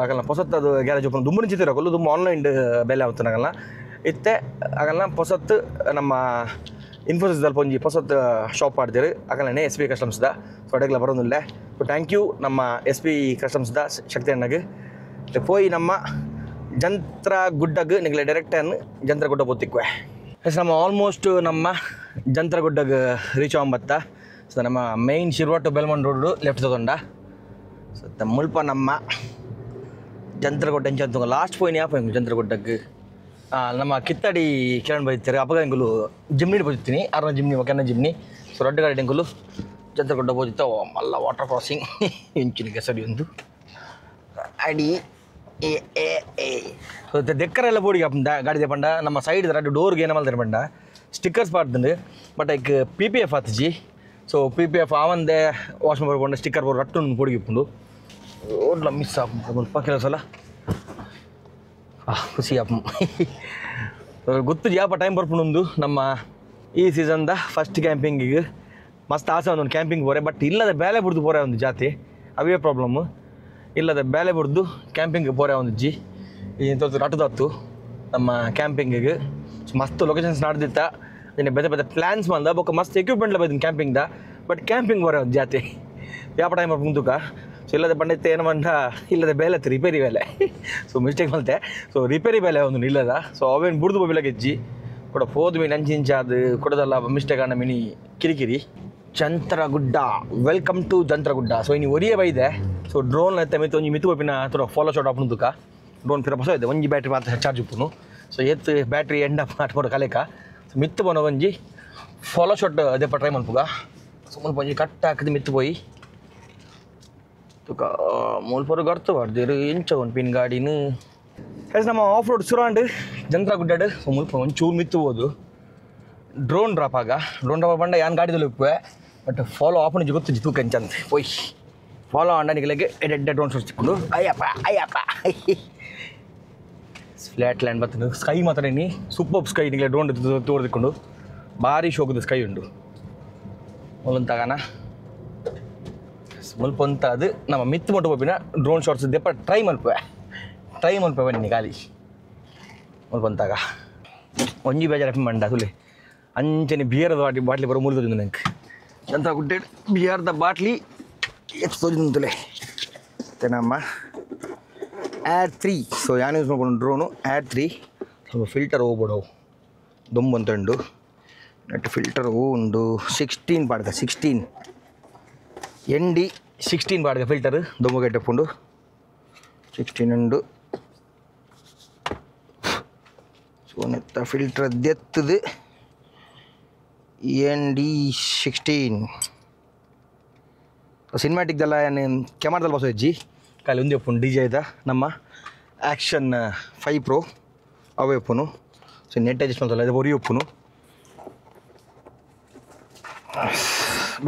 ಆಗಲ್ಲ ಹೊಸತ್ತದು ಗ್ಯಾರೇಜ್ ಓಪನ್ ದುಮ್ಮನ ಚಿತ್ರ ಹಾಕಲು ತುಂಬ ಆನ್ಲೈನ್ ಬೆಲೆ ಆಗುತ್ತೆ ಆಗಲ್ಲ ಇತ್ತೆ ಆಗಲ್ಲ ಹೊಸತ್ತು ನಮ್ಮ ಇನ್ಫೋಸಿಸ್ದಲ್ಲಿ ಒಂಜಿ ಹೊಸತ್ತು ಶಾಪ್ ಮಾಡ್ತೀರಿ ಆಗಲ್ಲೇ SP ಕಸ್ಟಮ್ಸ್ದ ಸೊ ಅಡೆಗೆಲ್ಲ ಬರೋದಿಲ್ಲ ಸೊ ಥ್ಯಾಂಕ್ ಯು ನಮ್ಮ SP ಕಸ್ಟಮ್ಸ್ದ ಶಕ್ತಿ ಅಣ್ಣಗೆ ಪೋಯಿ ನಮ್ಮ ಜಂತ್ರ ಗುಡ್ಡಗೆ ನಿಗಲೆ ಡೈರೆಕ್ಟ್ ಜಂತ್ರ ಗುಡ್ಡ ಬೋತಿಕ್ವೆ ಎಸ್ ನಮ್ಮ ಆಲ್ಮೋಸ್ಟ್ ನಮ್ಮ ಜಂತ್ರ ಗುಡ್ಡಗೆ ರೀಚ್ ಆಗಂಬತ್ತ ಸೊ ನಮ್ಮ ಮೈನ್ ಶಿರ್ವಾಟು ಬೆಲ್ಮಂಡ್ ರೋಡು ಲೆಫ್ಟ್ ತಗೊಂಡ ಸೊ ಮುಲ್ಪ ನಮ್ಮ ಜಂತ್ರಗುಡ್ಡ ಎಂಚ ಲಾಸ್ಟ್ ಪೋಯಿನ ಯಾಪ ಹೆಂಗೆ ಜಂತ್ರಗುಡ್ಡಕ್ಕೆ ನಮ್ಮ ಕಿತ್ತಾಡಿ ಕಿರಣ್ ಬೈತಾರೆ ಅಪ್ಪಗ ಹೆಂಗಲು ಜಿಮ್ನಿ ಬೈತೀನಿ ಆರ್ನ ಜಿಮ್ನಿ ಕೆನ್ನ ಜಿಮ್ನಿ ಸೊ ರಡ್ಡ ಗಾಡಿ ಹೆಂಗಲು ಜಂತ್ರಗುಡ್ಡ ಬೋದಿತ್ತ ಮಲ್ಲ ವಾಟರ್ ಕ್ರಾಸಿಂಗ್ ಇಂಚಿನ ಕೆಸಡಿ ಒಂದು ಅಡಿ ಸೊ ದೆಕ್ಕರೆಲ್ಲ ಬೋಡಿಗೆ ಗಾಡಿ ತೆಪಂಡ ನಮ್ಮ ಸೈಡ್ ರಡ್ಡು ಡೋರ್ಗೆ ಏನೋ ಮಲ್ತಾರೆ ಪಂಡ ಸ್ಟಿಕ್ಕರ್ಸ್ ಪಾಡ್ತಂಡು ಬಟ್ ಐಕ್ PPF ಆತಜಿ ಸೊ PPF ಆವಂದೆ ವಾಶ್ ಮಾಡ್ಕೊಂಡು ಸ್ಟಿಕ್ಕರ್ ಬೋರ್ಡ್ ರಟ್ಟು ಪೊಡಿಗಿಪ್ಪುಂಡು ಓಡ್ಲ ಮಿಸ್ ಆಪು ಸ್ವಲ್ಪ ಕೆಲವು ಸಲ ಖುಷಿ ಆಪು ಗೊತ್ತು ಯಾಪ ಟೈಮ್ ಬರ್ಪುಂಡು ನಮ್ಮ ಈ ಸೀಸನ್ದ ಫಸ್ಟ್ ಕ್ಯಾಂಪಿಂಗಿಗೆ ಮಸ್ತ್ ಆಸೆ ಒಂದು ಕ್ಯಾಂಪಿಂಗ್ ಬೋರೆ ಬಟ್ ಇಲ್ಲದ ಬೇಲೆ ಬಿಡ್ದು ಪೋರೆ ಒಂದು ಜಾತಿ ಅವೇ ಪ್ರಾಬ್ಲಮ್ಮು ಇಲ್ಲದ ಬೇಲೆ ಬಿಡ್ದು ಕ್ಯಾಂಪಿಂಗ್ ಪೋರೆ ಒಂದು ಜಿ ಇಂಥ ರಟ್ಟದತ್ತು ನಮ್ಮ ಕ್ಯಾಂಪಿಂಗಿಗೆ ಮಸ್ತ್ ಲೊಕೇಶನ್ಸ್ ನಡೆದಿತ್ತ ಅದನ್ನ ಬೇರೆ ಬೇರೆ ಪ್ಲ್ಯಾನ್ಸ್ ಬಂದ ಬೊಕ್ಕ ಮಸ್ತ್ ಎಕ್ವಿಪ್ಮೆಂಟ್ಲ ಬೈದಿನ ಕ್ಯಾಂಪಿಂಗ್ದ ಬಟ್ ಕ್ಯಾಂಪಿಂಗ್ ಬರೋ ಒಂದು ಜಾತಿ ಯಾವ ಟೈಮ್ ಮುಂದಕ ಸೊ ಇಲ್ಲದ ಪಂಡಿತ ಏನು ಬಂದ ಇಲ್ಲದ ಬೇಲೆ ರಿಪೇರಿ ಬೇಲೆ ಸೊ ಮಿಸ್ಟೇಕ್ ಮಲ್ತೆ ಸೊ ರಿಪೇರಿ ಬೇಲೆ ಒಂದು ಇಲ್ಲದ ಸೊ ಅವೇನು ಬುಡ್ದು ಬೋಬಿಲ ಗೆಜ್ಜಿ ಕೂಡ ಹೋದ ಮೀನು ಅಂಚಿಂಚಾದು ಕೊಡೋದಲ್ಲ ಮಿಸ್ಟೇಕ್ ಅನ್ನ ಮಿನಿ ಕಿರಿಕಿರಿ ಜಂತ್ರಗುಡ್ಡ ವೆಲ್ಕಮ್ ಟು ಜಂತ್ರಗುಡ್ಡ ಸೊ ಇನ್ನು ಒರಿಯೇ ಬೈದೆ ಸೊ ಡ್ರೋನ್ ಎತ್ತ ಮಿತ್ತು ಒಂಜಿ ಮಿತ್ತು ಬೋಪಿನ ಥರ ಫಾಲೋ ಶಾಟ್ ಆಪುಂದುಕ ಡ್ರೋನ್ ಫಿರ ಹೊಸ ಇದೆ ಒಂಜಿ ಬ್ಯಾಟ್ರಿ ಮಾತ್ರ ಚಾರ್ಜ್ ಉಪ್ಪುನು ಸೊ ಎತ್ತು ಬ್ಯಾಟ್ರಿ ಎಂಡ್ ಅಪ್ ಮಾಡ್ಕೊಂಡು ಕಲೆಕ ಸೊ ಮಿತ್ತು ಬನೋ ಒಂಜಿ ಫಾಲೋ ಶಾಟ್ ಅದೆಪ್ಪ ಟ್ರೈ ಮಲ್ಪುಗ ಸೊ ಮುಲ್ಪ ಒಂಜಿ ಕಟ್ಟ ಹಾಕಿದ ಮಿತ್ತು ಪೋಯಿ ತುಕ ಮುಲ್ಪರು ಗರ್ತು ಬಾರ್ದಿರು ಎಂಚ ಒಂದು ಪಿನ್ ಗಾಡಿನು ಹೇಸ್ ನಮ್ಮ ಆಫ್ ರೋಡ್ ಸುರಾಂಡ್ ಜಂತ್ರಗುಡ್ಡ ಸೊ ಮುಲ್ಪ ಒಂಚೂರು ಮಿತ್ತು ಹೋದು ಡ್ರೋನ್ ಡ್ರಾಪ್ ಆಗ ಡ್ರೋನ್ ಡ್ರಾಪ್ ಬಂಡ ಯಾನ್ ಗಾಡಿದಲ್ಲಿ ಉಪ್ಪೆ ಬಟ್ ಫಾಲೋ ಆಪಣಿಜಿ ಗೊತ್ತು ತೂಕ ಎಂಚಂತ ಪೋಯ್ ಫಾಲೋ ಅಂಡನಿಗಳಿಗೆ ಎಡ್ಡೆ ಡ್ರೋನ್ ಶಾಟ್ ಸಿಕ್ಕೊಂಡು ಅಯ್ಯಪ್ಪ ಫ್ಲಾಟ್ ಲ್ಯಾಂಡ್ ಬರ್ತದೆ ಸ್ಕೈ ಮಾತ್ರ ನೀ ಸೂಪರ್ ಸ್ಕೈ ನಿಗಲೆ ಡ್ರೋನ್ ತೋರ್ದಿಕೊಂಡು ಭಾರಿ ಶೋಕದ ಸ್ಕೈ ಉಂಡು ಮೊಲಂತಾಗನ ಮುಲ್ಪ ಅಂತ ಅದು ನಮ್ಮ ಮಿತ್ತು ಮೊಟ್ಟು ಹೋಪಿನ ಡ್ರೋನ್ ಶಾಟ್ಸ್ ದೆಪ್ಪ ಟ್ರೈ ಮಲ್ಪೆ ಬನ್ನಿ ಗಾಲಿ ಮುಲ್ಪ ಅಂತಾಗ ಒಂಜಿ ಬೇಜಾರ ಮಂಡ ಸುಲೆ ಅಂಚನೆ ಬಿಯರ್ದ ಬಾಟ್ಲಿ ಬರೋ ಮುರಿದು ನಂಗೆ ಜಂತ್ರಗುಡ್ಡ ಬಿಯರ್ದ ಬಾಟ್ಲಿ ಎಷ್ಟು ತೋಜಿದ್ದು ತುಲೆ ಮತ್ತೆ ನಮ್ಮ Air 3 ಸೊ ಯಾನು ಯೂಸ್ ಮಾಡ್ಕೊಂಡು ಡ್ರೋನು Air 3 ಸ್ವಲ್ಪ ಫಿಲ್ಟರ್ ಹೋಗ್ಬಿಡವು ದೊಂಬಂತಂಡು ನೆಟ್ ಫಿಲ್ಟರ್ ಉಂಡು 16 ಪಾಡ್ಗ 16 ND 16 ಪಾಡ್ಗ ಫಿಲ್ಟರ್ ದೊಂಬಗಟ್ಟೆ ಪುಂಡು 16 ಉಂಡು ಸೊ ನೆತ್ತ ಫಿಲ್ಟರ್ ದೆತ್ತದು ND 16 ಸಿನಿಮ್ಯಾಟಿಕ್ದೆಲ್ಲ ಏನು ಕ್ಯಾಮರಾದಲ್ಲಿ ಬಸೋ ಹೆಜ್ಜಿ ಖಾಲಿ ಒಂದೇ ಒಪ್ಪುನು DJ ಇದ್ದ ನಮ್ಮ ಆ್ಯಕ್ಷನ್ 5 Pro ಅವೇ ಒಪ್ಪುನು ಸೊ ನೆಟ್ ಅಡ್ಜಸ್ಟ್ ಅದು ಒರಿ ಒಪ್ಪುನು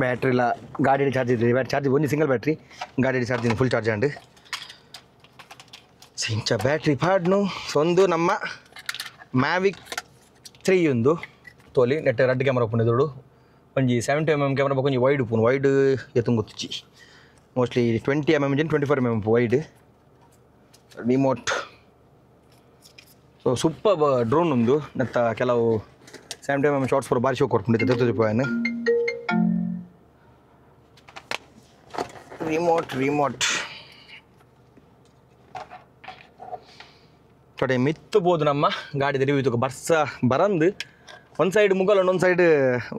ಬ್ಯಾಟ್ರಿ ಇಲ್ಲ ಗಾಡಿ ಚಾರ್ಜ್ ಇದ್ರಿ ಚಾರ್ಜ್ ಒಂದು ಸಿಂಗಲ್ ಬ್ಯಾಟ್ರಿ ಗಾಡಿ ಚಾರ್ಜ್ ಫುಲ್ ಚಾರ್ಜ್ ಅಂಡು ಇಂಚ ಬ್ಯಾಟ್ರಿ ಪಾಡ್ನು ಸೊ ಒಂದು ನಮ್ಮ ಮ್ಯಾವಿಕ್ 3 ಒಂದು ತೋಲಿ ನೆಟ್ ರೆಡ್ ಕ್ಯಾಮ್ರಾ ಉಪ್ಪುಂಡು ದೊಡ್ಡು ಒಂಜಿ 70mm ಕ್ಯಾಮ್ರಾ ಬೇಕು ಒಂಜಿ ವೈಡ್ ಉಪ್ಪುನು ವೈಡ್ ಎತ್ತುಂಗ್ ಗೊತ್ತಿಚ್ಚಿ mostly 20mm 24mm wide remote so super drone ಒಂದು ನೆತ್ತ ಕೆಲವು 70mm ಶಾರ್ಟ್ಸ್ ಫೋರ್ ಭಾರಿ ಶೋ ಕೊಡ್ಕೊಂಡಿದ್ದೆ ರೂಪಾಯಿನ ರಿಮೋಟ್ ತೊಡೆ ಮಿತ್ತು ಬೋದು ನಮ್ಮ ಗಾಡಿ ರಿವ್ಯೂ ಬರ್ಸ ಬರಂದು ಒಂದು ಸೈಡ್ ಮುಗಲ್ ಒಂದು ಸೈಡ್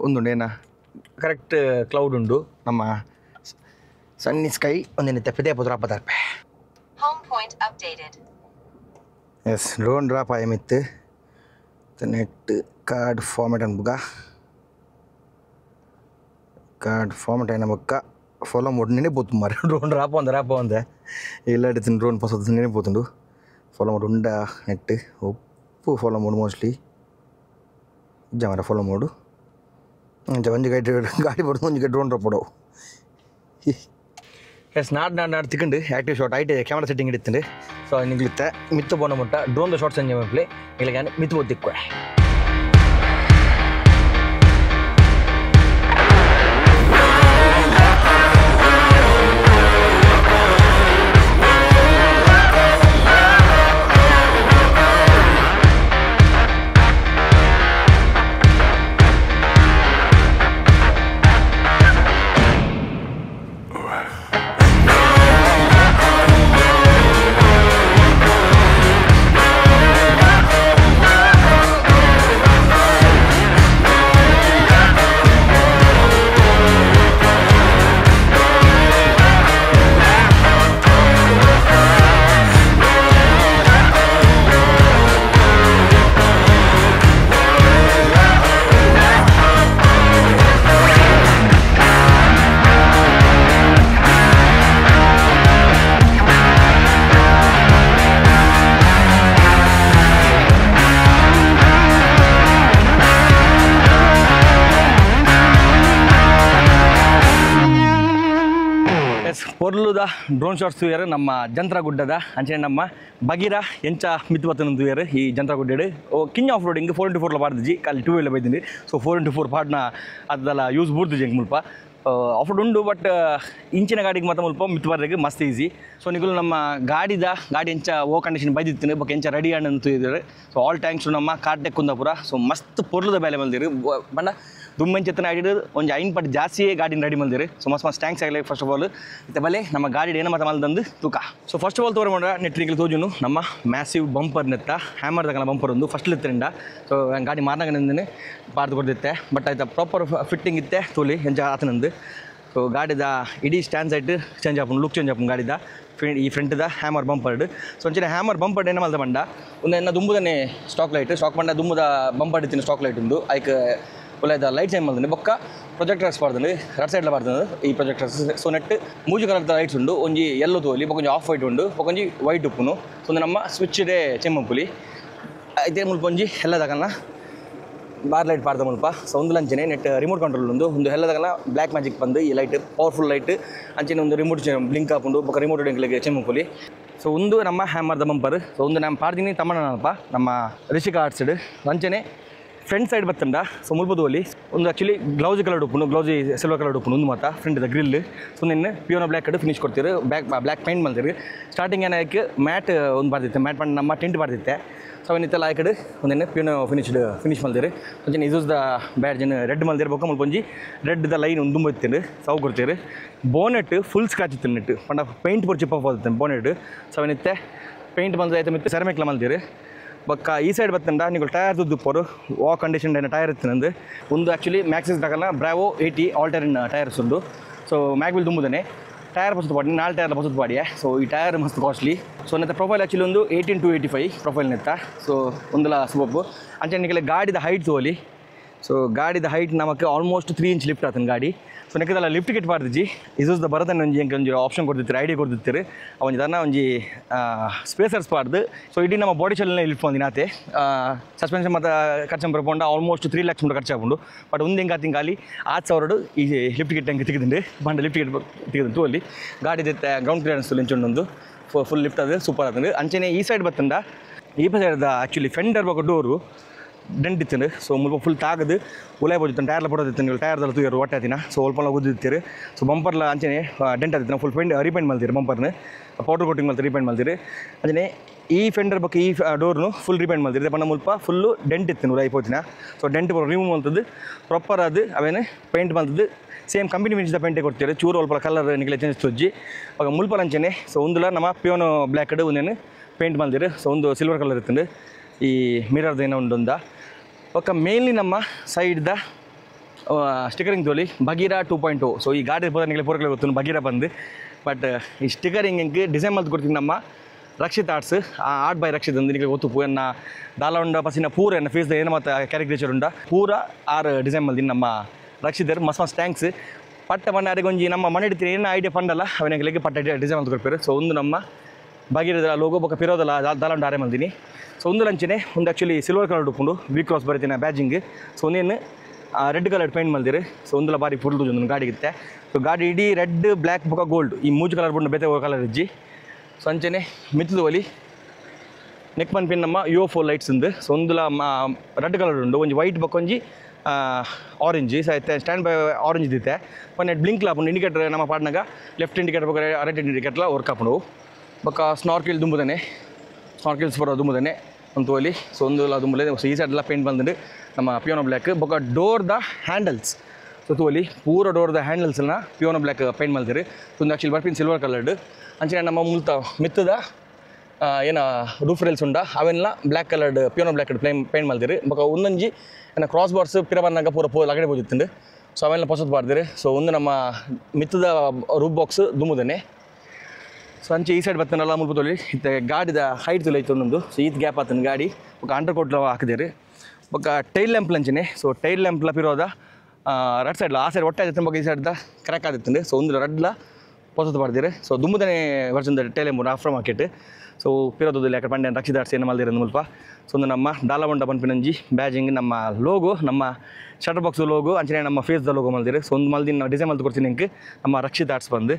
ಒಂದುಂಡು ಏನ ಕರೆಕ್ಟ್ ಕ್ಲೌಡ್ ಉಂಡು ನಮ್ಮ ಸನ್ನಿ ಸ್ಕೈ ಒಂದಿನ ತೆಪ್ಪದೆ ಪುದ್ರಾಪದಾರ್ಪೆ ಎಸ್ ಡ್ರೋನ್ ಡ್ರಾಪ್ ಆಯ ಮಿತ್ತು ನೆಟ್ ಕಾರ್ಡ್ ಫಾರ್ಮೆಟ್ ಅನ್ಬುಗ ಕಾರ್ಡ್ ಫಾರ್ಮೆಟ್ అయిన ಬೊಕ್ಕ ಫಾಲೋ ಮೋಡ್ ನೆನೆಪೋತು ಮಾರೆ ಡ್ರೋನ್ ಡ್ರಾಪ್ ಒಂದೆ ಎಲ್ಲ ಎಡ್ತೀನಿ ಡ್ರೋನ್ ಪಸೋದು ನೆನೆಪೋತುಂಡು ಫಾಲೋ ಮೋಡ್ ಉಂಡ ನೆಟ್ ಒಪ್ಪು ಫಾಲೋ ಮೋಡ್ ಮೋಸ್ಟ್ಲಿ ಜಮರ ಫಾಲೋ ಮೋಡು ಒಂಜಿ ಗಾಡಿ ಬಡ್ದು ಒಂಜಿ ಡ್ರೋನ್ ಡ್ರಾಪ್ ಕೊಡವು ಎಸ್ ನಾಡು ತಿಕ್ಕಂಡು ಆ್ಯಕ್ಟಿವ್ ಶಾಟ್ ಐಟೆ ಕ್ಯಾಮ್ರಾ ಸೆಟ್ಟಿಂಗ್ ಇಡುತ್ತಂಡು ಸೊ ನಿಗ್ಲಿತ್ತೆ ಮಿತ್ತು ಬೋನ ಮುಟ್ಟ ಡ್ರೋನ್ದ ಶಾರ್ಟ್ಸ್ ಎಂಜಾಯ್ ಮಾಡ್ಲಿ ಇಲ್ಲ ಮಿತ್ತು ಬೋದು ತಿಕ್ಕುವೆ ಡ್ರೋನ್ ಶಾಟ್ಸ್ ತೂಯರು ನಮ್ಮ ಜಂತ್ರಗುಡ್ಡದ ಅಂಚನೆ ನಮ್ಮ ಬಗೀರ ಎಂಚ ಮಿತ್ತು ಬತ್ತನ ತೂಯರು ಈ ಜಂತ್ರಗುಡ್ಡೆ ಕಿಂಗ್ ಆಫ್ ರೋಡಿಂಗ್ 4x4 ಪಾಡ್ದಿಜಿ ಅಲ್ಲಿ 2 ವೀಲರ್ ಬೈದಿನಿ ಸೊ 4x4 ಪಾಡ್ನ ಅದೆಲ್ಲ ಯೂಸ್ ಬೂರ್ದಿಜಿ ಹೆಂಗೆ ಮುಲ್ಪ ಆಫ್ ರೋಡ್ ಉಂಡು ಬಟ್ ಇಂಚಿನ ಗಾಡಿಗೆ ಮಾತ್ರ ಮುಲ್ಪ ಮಿತ್ತು ಬರ್ರಿಗೆ ಮಸ್ತ್ ಈಸಿ ಸೊ ನಿಗಳು ನಮ್ಮ ಗಾಡಿ ಎಂಚ ಓ ಕಂಡೀಷನ್ ಬೈದಿತ್ತು ಬಟ್ ಎಂಚ ರೆಡಿ ಅಂತ ಇದ್ದಾರೆ ಸೊ ಆಲ್ ಟ್ಯಾಂಕ್ಸ್ ನಮ್ಮ ಕಾರ್ಟೆ ಕುಂದಾಪುರ ಸೊ ಮಸ್ತ್ ಪೊರ್ಲದ ಬೆಲೆ ಮಲ್ದಿರಿ ಬಣ್ಣ ದುಮ್ಮೆಂಚೆತ್ತನ ಆಡಿಡು ಒಂದು 5 ಪಟ್ಟು ಜಾಸ್ತಿಯೇ ಗಾಡಿನ ರೆಡಿ ಮಲ್ದಿರಿ ಸೊ ಮಸ್ತ್ ಟ್ಯಾಂಕ್ಸ್ ಆಗಲಿ ಫಸ್ಟ್ ಆಫ್ ಆಲ್ ಇತ್ತ ಬಲೆ ನಮ್ಮ ಗಾಡಿ ಏನೋ ಮಾತ್ರ ಮಲ್ದಂದು ತೂಕ ಸೊ ಫಸ್ಟ್ ಆಫ್ ಆಲ್ ತೋರ್ಕೊಂಡ್ರೆ ನೆಟ್ರಿಗೆ ತೋಜುನು ನಮ್ಮ ಮ್ಯಾಸಿವ್ ಬಂಪರ್ ನೆತ್ತ ಹ್ಯಾಮರ್ ತಗೊಂಡ ಬಂಪರ್ ಒಂದು ಫಸ್ಟ್ ಇತ್ತರಿಂದ ಸೊ ಗಾಡಿ ಮಾರ್ನಾಗನಿಂದನೇ ಪಾರ್ದು ಕೊಡ್ದಿತ್ತೆ ಬಟ್ ಆಯ್ತಾ ಪ್ರಾಪರ್ ಫಿಟ್ಟಿಂಗ್ ಇತ್ತೆ ತೋಲಿ ಎಂಜ ಆತನಂದು ಸೊ ಗಾಡಿದ ಇಡೀ ಸ್ಟ್ಯಾಂಡ್ ಸೈಟ್ ಚೇಂಜ್ ಆಪುನು ಲುಕ್ ಚೇಂಜ್ ಆಪುನು ಗಾಡಿದ ಈ ಫ್ರಂಟ್ದ ಹ್ಯಾಮರ್ ಬಂಪರ್ಡ್ ಸೊ ಅಂಚನೆ ಹ್ಯಾಮರ್ ಬಂಪರ್ಡ್ ಏನು ಮಲ್ದ ಬಂಡ ಒಂದು ಎನ್ನ ದುಂಬುದನೇ ಸ್ಟಾಕ್ ಬಂಡ ದುಂಬುದ ಬಂಪರ್ಡ್ ಇತ್ತಿನ ಸ್ಟಾಕ್ ಲೈಟ್ ಉಂಡು ಐಕ್ ಒಳ್ಳೆದ ಲೈಟ್ಸ್ ಏನು ಮಾಡ್ತಾನೆ ಬೊಕ್ಕ ಪ್ರೊಜೆಕ್ಟರ್ಸ್ ಪಾಡ್ತಾನೆ ರೈಟ್ ಸೈಡ್ಲ ಪಾಡ್ತಾನೆ ಈ ಪ್ರೊಜೆಕ್ಟರ್ಸ್ ಸೊ ನೆಟ್ ಮೂಜು ಕಲರ್ದ ಲೈಟ್ಸ್ ಉಂಡು ಒಂಜಿ ಎಲ್ಲೋ ತೋಲಿ ಬೊಕೊಂಜಿ ಆಫ್ ವೈಟ್ ಉಂಡು ಬೊಕೊಂಜಿ ವೈಟ್ ಉಪ್ಪುನು ಸೊ ನಮ್ಮ ಸ್ವಿಚ್ ಡೇ ಚೆಮ್ಮಂಪುಲಿ ಇದೇ ಮುಲ್ಪ ಒಂಜಿ ಎಲ್ಲದಕನ್ನ ಬಾರ್ ಲೈಟ್ ಪಾಡ್ದ ಮುಲ್ಪ ಸೊ ಒಂದು ಅಂಚನೆ ನೆಟ್ ರಿಮೋಟ್ ಕಂಟ್ರೋಲ್ ಒಂದು ಎಲ್ಲದಕನ್ನ ಬ್ಲ್ಯಾಕ್ ಮ್ಯಾಜಿಕ್ ಬಂದು ಈ ಲೈಟ್ ಪವರ್ಫುಲ್ ಲೈಟ್ ಅಂಚನೆ ಒಂದು ರಿಮೋಟ್ ಬ್ಲಿಂಕ್ ಹಾಕೊಂಡು ಬೊಕ್ಕ ರಿಮೋಟ್ ಡೆಂಕ್ಲಿಗೆ ಚೆಮ್ಮಂಪುಲಿ ಸೊ ಒಂದು ನಮ್ಮ ಹ್ಯಾಮರ್ದ ಬಂಪರ್ ಸೊ ಒಂದು ನಾನು ಪಾಡ್ತೀನಿ ತಮ್ಮನಪ್ಪ ನಮ್ಮ ರಿಷಿಕಾ ಆರ್ಟ್ಸ್ಡ್ ಅಂಚನೆ ಫ್ರಂಟ್ ಸೈಡ್ ಬತ್ತಂಡ ಸೊ ಮುಲ್ಪದಲ್ಲಿ ಒಂದು ಆ್ಯಕ್ಚುಲಿ ಗ್ಲೌಸ್ ಕಲರ್ ಉಪ್ಪುನು ಗ್ಲೌಸ್ ಸಿಲ್ವರ್ ಕಲರ್ ಉಪ್ಪುನು ಒಂದು ಮಾತ್ರ ಫ್ರಂಟ್ ದ ಗ್ರಿಲ್ ಸೊ ನಿನ್ನೆ ಪಿಯೋನ ಬ್ಲ್ಯಾಕ್ ಕಡೆ ಫಿನಿಶ್ ಕೊಡ್ತೀರಿ ಬ್ಲ್ಯಾಕ್ ಪೇಂಟ್ ಮಾಡ್ತೀರಿ ಸ್ಟಾರ್ಟಿಂಗ್ ಏನಕ್ಕೆ ಮ್ಯಾಟ್ ಒಂದು ಬರ್ತಿತ್ತೆ ಮ್ಯಾಟ್ ಮಾಡಿ ನಮ್ಮ ಟೆಂಟ್ ಬರ್ತಿತ್ತೆ ಸೊ ಅವನಿತ್ತೆಲ್ಲ ಆ ಕಡೆ ಒಂದೇನೆ ಪಿಯೋನ ಫಿನಿಶ್ ಮಾಡ್ತೀರಿ ಒಂಚೆ ಯೂಸ್ ದ ಬ್ಯಾಡ್ ಜನ ರೆಡ್ ಮಲ್ದಿರ್ಬೇಕು ಮುಲ್ಪೊಂಜಿ ರೆಡ್ ದ ಲೈನ್ ಒಂದು ತುಂಬಿರ್ತೀರಿ ಸಾವು ಕೊಡ್ತೀರಿ ಬೋನೆಟ್ ಫುಲ್ ಸ್ಕ್ರಾಚ್ ಇತ್ತು ನೆಟ್ ಪಂಡ ಪೇಂಟ್ ಬರ್ ಚಿಪ್ ಆಫ್ ಆಗುತ್ತೆ ಬೋನೆಟ್ ಸೊ ಅವನಿತ್ತೆ ಪೇಂಟ್ ಬಂದು ಆಯ್ತು ಮಿತ್ತು ಸೆರಮಿಕ್ಲ ಮಲ್ತೀರಿ ಬಕ್ಕ ಈ ಸೈಡ್ ಬತ್ತಂಡ ನೀವು ಟೈರ್ ದುಪ್ಪರು ವಾ ಕಂಡೀಷನ್ ಟೈರ್ ಇತ್ತು ಒಂದು ಆ್ಯಕ್ಚುಲಿ ಮ್ಯಾಕ್ಸಿಸ್ ತಗೊಳ್ಳ ಬ್ರಾವೋ 80 ಆಲ್ಟರಿನ್ ಟೈರ್ಸ್ ಉಂಡು ಸೊ ಮ್ಯಾಗ್ವಿಲ್ ತುಂಬುದೇ ಟೈರ್ ಬಸತ್ ಪಾಡಿ 4 ಟೈರ್ ಬಸತ್ ಪಾಡಿಯೇ ಸೊ ಈ ಟೈರ್ ಮಸ್ತ್ ಕಾಸ್ಟ್ಲಿ ಸೊ ನೆತ್ತ ಪ್ರೊಫೈಲ್ ಆ್ಯಕ್ಚುಲಿ ಒಂದು 18 to 85 ಪ್ರೊಫೈಲ್ ನೆತ್ತ ಸೊ ಒಂದಲ್ಲ ಸುಬಬ್ಬು ಅಂಚೆ ನಿಮಗೆ ಗಾಡಿದ ಹೈಟ್ ತೋಲಿ ಸೊ ಗಾಡಿದ ಹೈಟ್ ನಮಗೆ ಆಲ್ಮೋಸ್ಟ್ 3 ಇಂಚ್ ಲಿಫ್ಟ್ ಆತನ ಗಾಡಿ ಸೊ ನೆಕ್ಕದಲ್ಲ ಲಿಫ್ಟ್ ಕಿಟ್ ಪಾಡ್ದಿಜಿ ಇಸೂಸ್ದ ಬರದನ್ನ ಒಂಜಿ ಆಪ್ಷನ್ ಕೊಡ್ತಿರ್ತೀರಿ ಐಡಿಯಾ ಕೊಡ್ತಿರ್ತೀರಿ ಒಂಜಿ ದನ್ನ ಒಂಜಿ ಸ್ಪೇಸರ್ಸ್ ಪಾಡ್ದು ಸೊ ಇಡೀ ನಮ್ಮ ಬಾಡಿ ಶೆಲ್ನೇ ಲಿಫ್ಟ್ ಬಂದಿನಾತೆ ಸಸ್ಪೆನ್ಷನ್ ಮತ್ತು ಖರ್ಚು ಬರ್ಕೊಂಡು ಆಲ್ಮೋಸ್ಟ್ 3 lakhs ಖರ್ಚು ಆಗ್ಬೋದು ಬಟ್ ಒಂದು ಹೆಂಗೆ ತಿಂಗಾಲಿ 8,000 ಈ ಲಿಫ್ಟ್ ಕಿಟ್ ಹೆಂಗೆ ತೆಗೆದಿಂಡು ಬಂಡ ಲಿಫ್ಟ್ ಕಿಟ್ ತೆಗೆದು ಅಲ್ಲಿ ಗಾಡಿ ಗ್ರೌಂಡ್ ಕ್ಲಿಯರೆನ್ಸ್ ಲಿಂಚೊಂಡೊಂದು ಫುಲ್ ಲಿಫ್ಟ್ ಅದು ಸೂಪರ್ ಆಗ್ತದೆ ಅಂಚೆನೆ ಈ ಸೈಡ್ ಬತ್ತಂಡ ಈ ಸೈಡ್ದ ಆ್ಯಕ್ಚುಲಿ ಫೆಂಡರ್ ಬಗ್ಗೆ ಡೋರು ಡೆಂಟ್ ಇತ್ತು ಸೊ ಮುಲ್ಪ ಫುಲ್ ತಾಗದು ಉಲಾಯ್ ಬೋದಿತ್ತು ಟೈರ್ಲ ಪಡೋದಿತ್ತು ನೀವು ಟೈರ್ದಲ್ಲ ತೂಯರು ಒಟ್ಟಾತಿನ ಸೊ ಒಲ್ಪಲ್ಲ ಓದಿರ್ತೀರಿ ಸೊ ಬಂಪರ್ಲ ಅಂಚನೆ ಡೆಂಟ್ ಆದಿತ್ತು ಫುಲ್ ರೀಪೇಂಟ್ ಮಾಡ್ತೀರಿ ಬಂಪರ್ನ ಪೌಡರ್ ಕೋಟಿಂಗ್ ಮಾಡ್ತೀರಿ ರೀಪೇಂಟ್ ಮಾಡ್ತೀರಿ ಅಂಚನೆ ಈ ಫೆಂಡರ್ ಬಗ್ಗೆ ಈ ಡೋರ್ನು ಫುಲ್ ರೀಪೇಂಟ್ ಮಾಡ್ತೀರಿ ಪಣ್ಣ ಮುಲ್ಪ ಫುಲ್ಲು ಡೆಂಟ್ ಇತ್ತು ಉಲಾಯ್ ಪೋತಿನ ಸೊ ಡೆಂಟ್ ರಿಮೂವ್ ಮಾಡ್ತದ್ದು ಪ್ರಾಪರ್ ಅದು ಅವೇನು ಪೇಂಟ್ ಮಾಡ್ತದ್ದು ಸೇಮ್ ಕಂಪನಿ ಮಿಂಚಿದ ಪೇಂಟೇ ಕೊಡ್ತೀರಿ ಚೂರು ಒಲ್ಪ ಕಲರ್ ನಿಗಲೆ ಚೇಂಜ್ ತೊಜ್ಜಿ ಅವಾಗ ಮುಲ್ಪ ಅಂಚನೆ ಸೊ ಒಂದುಲ ನಮ್ಮ ಪಿಯೋನು ಬ್ಲ್ಯಾಕ್ ಕಡೆ ಒಂದೇನು ಪೇಂಟ್ ಮಾಡ್ತೀರಿ ಸೊ ಒಂದು ಸಿಲ್ವರ್ ಕಲರ್ ಇತ್ತು ಈ ಮಿರರ್ದು ಏನೋ ಒಂದೊಂದ ಒಕ್ಕ ಮೇನ್ಲಿ ನಮ್ಮ ಸೈಡ್ದ ಸ್ಟಿಕರಿಂಗ್ ತೋಲಿ ಬಗೀರಾ 2.0 ಸೊ ಈ ಗಾಡಿ ನಿಗಲೆ ಪೂರಕಲೆ ಗೊತ್ತು ಬಗೀರಾ ಬಂದು ಬಟ್ ಈ ಸ್ಟಿಕರಿಂಗ್ ಹೆಂಗೆ ಡಿಸೈನ್ ಮಾಡಿ ಕೊಡ್ತೀನಿ ನಮ್ಮ Rakshit arts art by Rakshit ಅಂದು ನಿಗಲೆ ಗೊತ್ತು ಎನ್ನ ದಾಲ ಉಂಡ ಪಸಿನ ಪೂರ ಎನ್ನ ಫೇಸ್ದ ಏನು ಮತ್ತು ಕ್ಯಾರಿಕೇಚರ್ ಉಂಡ ಪೂರ ಆರು ಡಿಸೈನ್ ಮಲ್ದಿನಿ ನಮ್ಮ ರಕ್ಷಿತರು ಮಸ್ತ್ ಟ್ಯಾಂಕ್ಸ್ ಪಟ್ಟ ಬಣ್ಣ ಅರಿಗೊಂಜಿ ನಮ್ಮ ಮನೆ ಇಡ್ತೀನಿ ಏನು ಐಡಿಯಾ ಪಂಡಲ್ಲ ಅವನಿಗೆ ಪಟ್ಟ ಡಿಸೈನ್ ಅಂತ ಕೊಡ್ತಾರೆ ಸೊ ಒಂದು ನಮ್ಮ ಬಗೀರದ ಲೋಗೋ ಬೊಕ್ಕ ಪಿರೋದಲ್ಲ ದಾಲ ಆರೆ ಮಲ್ದಿನಿ ಸೊ ಒಂದು ಲಂಚನೆ ಒಂದು ಆ್ಯಕ್ಚುಲಿ ಸಿಲ್ವರ್ ಕಲರ್ ಉಪ್ಪುಂಡು ವಿ ಕ್ರಾಸ್ ಬರೀತೀನಿ ಬ್ಯಾಜಿಂಗ್ ಸೊ ಒಂದೇನು ರೆಡ್ ಕಲರ್ ಪೇಂಟ್ ಮಲ್ದಿರಿ ಸೊ ಒಂದಲ್ಲ ಬಾರಿ ಫುಲ್ ಒಂದು ಗಾಡಿಗಿತ್ತೆ ಸೊ ಗಾಡಿ ಇಡೀ ರೆಡ್ ಬ್ಲ್ಯಾಕ್ ಬೊಕ್ಕ ಗೋಲ್ಡ್ ಈ ಮೂಜು ಕಲರ್ ಬಂದು ಬೇತೆ ಕಲರ್ ಇಜ್ಜಿ ಸೊ ಅಂಚನೆ ಮಿತ್ತದ ಒಲಿ ನೆಕ್ ಪನ್ ಪಿನ್ ನಮ್ಮ UFO ಲೈಟ್ಸ್ ಉಂದು ಸೊ ಒಂದುಲ ರೆಡ್ ಕಲರ್ ಉಂಡು ಒಂಜಿ ವೈಟ್ ಬೊಕ್ಕೊಂಜಿ ಆರೆಂಜ್ ಸ್ಟ್ಯಾಂಡ್ ಬೈ ಆರೆಂಜ್ ಇದ್ದಿತ್ತೆ ಪನ್ನೆ ಬ್ಲಿಂಕ್ ಲಾಪುಂಡು ಇಂಡಿಕೇಟರ್ ನಮ್ಮ ಪಾಡ್ನಾಗ ಲೆಫ್ಟ್ ಇಂಡಿಕೇಟರ್ ಬೊಕ್ಕ ರೈಟ್ ಇಂಡಿಕೇಟರ್ಲ ವರ್ಕ್ ಹಾಪುಂಡು ಬೊಕ್ಕ ಸ್ನಾರ್ಕಿಲ್ ದುಂಬುದನೆ ಸ್ನಾರ್ಕಿಲ್ಸ್ ಬರೋ ದುಂಬುದನೆ ಒಂದು ತೋಲಿ ಸೊ ಒಂದು ದುಂಬಲೆ ಸೊ ಈ ಸೈಡೆಲ್ಲ ಪೇಂಟ್ ಬಂದು ನಮ್ಮ ಪಿಯೋನೋ ಬ್ಲ್ಯಾಕ್ ಬೊಕ್ಕ ಡೋರ್ದ ಹ್ಯಾಂಡಲ್ಸ್ ಸೊ ತೋಲಿ ಪೂರ ಡೋರ್ದ ಹ್ಯಾಂಡಲ್ಸ್ನ ಪಿಯೋನೋ ಬ್ಲ್ಯಾಕ್ ಪೇಂಟ್ ಮಾಡ್ತೀರಿ ಒಂದು ಆ್ಯಕ್ಚುಲಿ ಬರ್ಪಿನ್ ಸಿಲ್ವರ್ ಕಲರ್ಡ್ ಅಂಚೆ ನಮ್ಮ ಮಿತ್ತದ ಏನು ರೂಫ್ ರೇಲ್ಸ್ ಉಂಡ ಅವೆಲ್ಲ ಬ್ಲ್ಯಾಕ್ ಕಲರ್ಡ್ ಪಿಯೋನೋ ಬ್ಲ್ಯಾಕ್ ಪೇಂಟ್ ಮಾಡ್ತೀರಿ ಬೊಕ್ಕ ಒಂದೊಂಜಿ ಏನ ಕ್ರಾಸ್ ಬಾರ್ಸ್ ಪಿರ ಬಂದಾಗ ಪೂರ ಲಗಡೆ ಬೋದಿತ್ತು ಸೊ ಅವೆಲ್ಲ ಪೊಸತ್ ಮಾಡ್ತೀರಿ ಸೊ ಒಂದು ನಮ್ಮ ಮಿತ್ತದ ರೂಫ್ ಬಾಕ್ಸ್ ದುಂಬುದನೆ ಸೊ ಅಂಚೆ ಈ ಸೈಡ್ ಬರ್ತನಲ್ಲ ಮುಲ್ಪದಲ್ಲಿ ಇತ್ತ ಗಾಡಿದ ಹೈಟ್ ತುಲೈತು ಒಂದೊಂದು ಸೊ ಈತ್ ಗ್ಯಾಪ್ ಆತನ ಗಾಡಿ ఒక ಅಂಡರ್ ಕೋಟ್ ಹಾಕಿದ್ದೀರಿ ఒక ಟೈಲ್ ಲ್ಯಾಂಪ್ ಲಂಚನೆ ಸೊ ಟೈಲ್ ಲ್ಯಾಂಪ್ ಲಪಿರೋದ ರೈಟ್ ಸೈಡ್ಲ ಆ ಸೈಡ್ ಒಟ್ಟಾಯ್ತು ಬಗ್ಗೆ ಈ ಸೈಡ್ದ ಕ್ರ್ಯಾಕ್ ಆದಿತ್ತು ಸೊ ಒಂದು ರೆಡ್ಲ ಪೊಸತ್ ಬರ್ದಿರಿ ಸೊ ದುಂಬುದನೇ ವರ್ಷದ ಟೇಲೆಮೂರು ಆಫ್ಟರ್ ಮಾರ್ಕೆಟ್ ಸೊ ಪಿರೋದಲ್ಲಿ ಯಾಕೆ ಪಂಡ್ಯ ರಕ್ಷಿದಾರ್ಸ್ ಏನು ಮಲ್ದಿರ ಮುಲ್ಪ ಸೊ ಒಂದು ನಮ್ಮ ದಾಲವಂಡ ಪನ್ಪಿನಂಜಿ ಬ್ಯಾಜಿಂಗ್ ನಮ್ಮ ಲೋಗೋ ನಮ್ಮ ಶಟರ್ ಬಾಕ್ಸ್ ಲೋಗೋ ಅಂಚನೆ ನಮ್ಮ ಫೇಸ್ದ ಲೋಗೋ ಮಲ್ದಿರಿ ಸೊ ಒಂದು ಮಲ್ದಿನ ಡಿಸೈನ್ ಮಲ್ತು ಕೊಡ್ತೀನಿ ನಿಂಗೆ ನಮ್ಮ ರಕ್ಷಿತ್ ಆರ್ಟ್ಸ್ ಬಂದು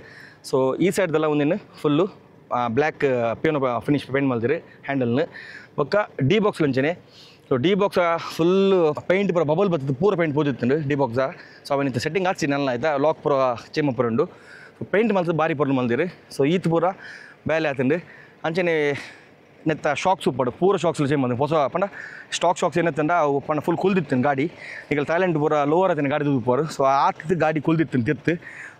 ಸೊ ಈ ಸೈಡ್ದೆಲ್ಲ ಒಂದಿನ ಫುಲ್ಲು ಬ್ಲ್ಯಾಕ್ ಪೇನು ಫಿನಿಶ್ ಪೇಂಟ್ ಮಲ್ದಿರಿ ಹ್ಯಾಂಡಲ್ನ ಒಕ್ಕ ಡಿ ಬಾಕ್ಸ್ ಅಂಚನೆ so the box full paint ಪೂರ ಬಬಲ್ ಬರ್ತದೆ ಪೂರ ಪೇಂಟ್ ಪೂಜಿತ್ತು ಡಿ ಬಾಕ್ಸ ಸೊ ಅವನಿಂದ ಸೆಟ್ಟಿಂಗ್ ಹಾಕ್ಸಿ ನನ್ನ ಆಯ್ತಾ ಲಾಕ್ ಪೂರ ಚೇಮ ಪೂರ ಉಂಡು ಪೇಂಟ್ ಮಲ್ತದ್ದು ಭಾರಿ ಪೊರ್ಲು ಮಲ್ದಿರಿ ಸೊ ಈತ್ ಪೂರ ಬೇಲೆ ಆತಂಡು ಅಂಚನೆ ನೆತ್ತ ಶಾಕ್ಸ್ ಉಪ್ಪಡು ಪೂರ ಶಾಕ್ಸ್ಲು ಚೇಂಜ್ ಬಂದು ಹೊಸ ಪಂಡ ಶಾಕ್ಸ್ ಏನತ್ತಂಡ ಅವು ಪಂಡ ಫುಲ್ ಕುಲ್ದಿತ್ತು ಗಾಡಿ ಈಗ ಥೈಲ್ಯಾಂಡ್ ಪೂರ ಲೋವರ್ ಆತನ ಗಾಡಿ ತುಪ್ಪರು ಸೊ ಆತು ಗಾಡಿ ಕುಲ್ದಿತ್ತು ತಿತ್ತು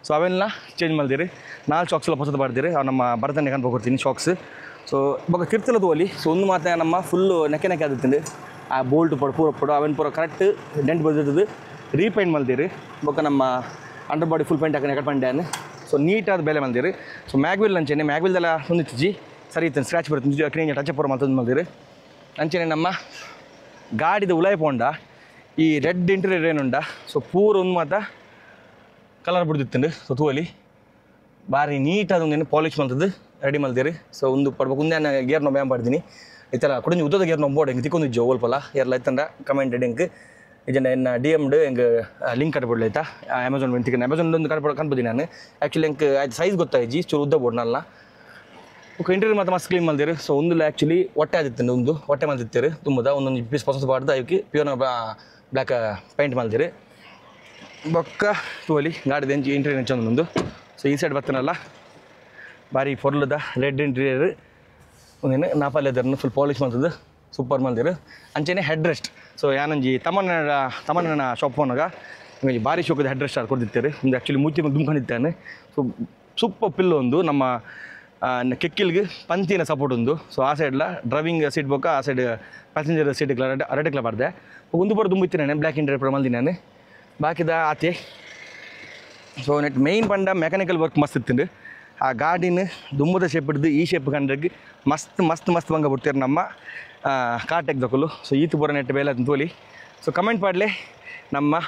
ಸೊ ಅವೆಲ್ಲ ಚೇಂಜ್ ಮಲ್ದಿರಿ 4 ಶಾಕ್ಸ್ಲ ಹೊಸದು ಬಾರ್ದಿರಿ ಅವು ನಮ್ಮ ಭರತನೇ ಕನ್ಪು ಕೊಡ್ತೀನಿ ಶಾಕ್ಸ್ ಸೊ ಇವಾಗ ತಿರ್ತಲದು ಅಲ್ಲಿ ಸೊ ಒಂದು ಮಾತ್ರ ನಮ್ಮ ಫುಲ್ಲು ನೆಕ್ಕೆ ಆದಿತ್ತು ಆ ಬೋಲ್ಟ್ ಪಡು ಪೂರ ಪಡು ಅವನ್ ಪೂರ ಕರೆಕ್ಟ್ ಡೆಂಟ್ ಬಂದಿದ್ದು ರೀಪೇಂಟ್ ಮಲ್ದಿರಿ ಬೊಕ್ಕ ನಮ್ಮ ಅಂಡರ್ ಬಾಡಿ ಫುಲ್ ಪೇಂಟ್ ಹಾಕಿ ನೆಕಟ್ ಪಂಡ್ಯಾನು ಸೊ ನೀಟಾದ ಬೇಲೆ ಮಲ್ದಿರಿ ಸೊ ಮ್ಯಾಗ್ವಿಲ್ ಅಂಚೆನೆ ಮ್ಯಾಗ್ವಿಲ್ದೆಲ್ಲ ಹೊಂದಿತ್ತು ಸರಿ ಇತ್ತು ಸ್ಕ್ರಾಚ್ ಬರುತ್ತೆ ಕ್ಲೀನ್ ಟಚ್ ಪೂರ ಮಲ್ತದ್ದು ಮಲ್ದಿರಿ ಅಂಚೆನೆ ನಮ್ಮ ಗಾಡಿದ ಉಲಾಯ್ ಪೋಂಡ ಈ ರೆಡ್ ಇಂಟೀರಿಯರ್ ಏನುಂಡ ಸೊ ಪೂರ ಒಂದು ಮಾತ ಕಲರ್ ಬಿಡ್ದಿತ್ತು ಸೊ ತೂವಲಿ ಭಾರಿ ನೀಟಾದ ಒಂದೇನು ಪಾಲಿಶ್ ಮಲ್ತದ್ದು ರೆಡಿ ಮಲ್ದಿರಿ ಸೊ ಒಂದು ಪಡ್ಬೇಕು ಒಂದೇ ಗೇರ್ ನೋ ಬ್ಯಾಮ್ ಪಡ್ತೀನಿ ಈ ಥರ ಕುಡಿஞ்சು ಉದ್ದದ ಗೇರ್ ನಂಬೋಡು ಹೆಂಗೆ ತಿಕ್ಕೊಂದಿಜ್ಜು ಓಲ್ಪಲ್ಲ ಎಲ್ಲ ಇತ್ತಂಡ ಕಮೆಂಟೆಡ್ ಹೆಂಗೆ ಇದನ್ನು ಎನ್ನ ಡಿ ಎಮ್ಡು ಹೆಂಗೆ ಲಿಂಕ್ ಕಟ್ಬಿಡ್ಲಿ ಆಯ್ತಾ ಅಮೆಝಾನ್ ವೆಂಟಿಗೆ ಅಮೆಝಾನ್ ಒಂದು ಕನ್ಬೋದು ನಾನು ಆ್ಯಕ್ಚುಲಿ ಹೆಂಗೆ ಆಯ್ತು ಸೈಜ್ ಗೊತ್ತಾಯ್ತು ಚೂರು ಉದ್ದ ಬೋಡ್ನಲ್ಲ ಇಂಟೀರಿಯರ್ ಮಾತ್ರ ಮಸ್ತ್ ಕ್ಲೀನ್ ಮಲ್ದಿರಿ ಸೊ ಒಂದು ಆ್ಯಕ್ಚುಲಿ ಹೊಟ್ಟೆ ಆದಿತ್ತು ಒಂದು ಹೊಟ್ಟೆ ಮಲ್ದಿತ್ತೀರಿ ತುಂಬದ ಒಂದೊಂದು ಪೀಸ್ ಪಸಸ್ ಬಾರ್ದು ಅದಕ್ಕೆ ಪ್ಯೂರ್ ಬ್ಲ್ಯಾಕ್ ಪೇಂಟ್ ಮಲ್ದಿರಿ ಬೊಕ್ಕ ಟೂಲಿ ಗಾಡಿದ ಎಂಜಿ ಇಂಟೀರಿಯರ್ ಹೆಂಚೊಂದು ಸೊ ಈ ಸೈಡ್ ಬರ್ತಾನಲ್ಲ ಭಾರಿ ಪೊರ್ಲದ ರೆಡ್ ಇಂಟೀರಿಯರ್ ಒಂದೇನು ನಾಪಲ್ಯದನ್ನು ಫುಲ್ ಪಾಲಿಶ್ ಮಾಡ್ತದ್ದು ಸೂಪರ್ ಮಲ್ದಿರು ಅಂಚೆನೆ ಹೆಡ್ ರೆಸ್ಟ್ ಸೊ ಯಾನಂಜಿ ತಮ್ಮನ ಶಾಪ್ ಹೋನಾಗ ನಿಮಗೆ ಭಾರಿ ಶೋಕದ ಹೆಡ್ ರೆಸ್ಟ್ ಕೊಡ್ತಿರ್ತಾರೆ ಒಂದು ಆ್ಯಕ್ಚುಲಿ ಮೂತಿ ದುಮ್ಕೊಂಡಿದ್ದಾನೆ ಸೊ ಸೂಪರ್ ಪಿಲ್ಲು ಒಂದು ನಮ್ಮ ಕೆಕ್ಕಿಲ್ಗೆ ಪಂಚಿನ ಸಪೋರ್ಟ್ ಒಂದು ಸೊ ಆ ಸೈಡ್ಲ ಡ್ರೈವಿಂಗ್ ಸೀಟ್ ಬೋಕ ಆ ಸೈಡ್ ಪ್ಯಾಸೆಂಜರ್ ಸೀಟ್ಗಳ ಅರಟಕ್ಲ ಬರ್ದೆ ಒಂದು ಬರೋ ದುಂಬಿತ್ತಿನ ಬ್ಲ್ಯಾಕ್ ಇಂಟೀರಿಯರ್ ಪೂರ ಮಲ್ದಿ ನಾನು ಬಾಕಿದ ಆತೆ ಸೊ ನೆಟ್ ಮೇಯ್ನ್ ಪಂಡ ಮೆಕ್ಯಾನಿಕಲ್ ವರ್ಕ್ ಮಸ್ತ್ ಇತ್ತು ಆ ಗಾಡಿನ ದುಮ್ಮದ ಶೇಪ್ ಹಿಡಿದು ಈ ಶೇಪ್ ಕಂಡ್ರೆ ಮಸ್ತ್ ಬಂಗ ಬಿಡ್ತಾರೆ ನಮ್ಮ ಕಾಟೆಕ್ ದೊಕ್ಕಲು ಸೊ ಈತು ಪೂರ ನೆಟ್ ಬೇಲೆ ಅಂತ ತೋಲಿ ಸೊ ಕಮೆಂಟ್ ಪಾಡ್ಲೆ ನಮ್ಮ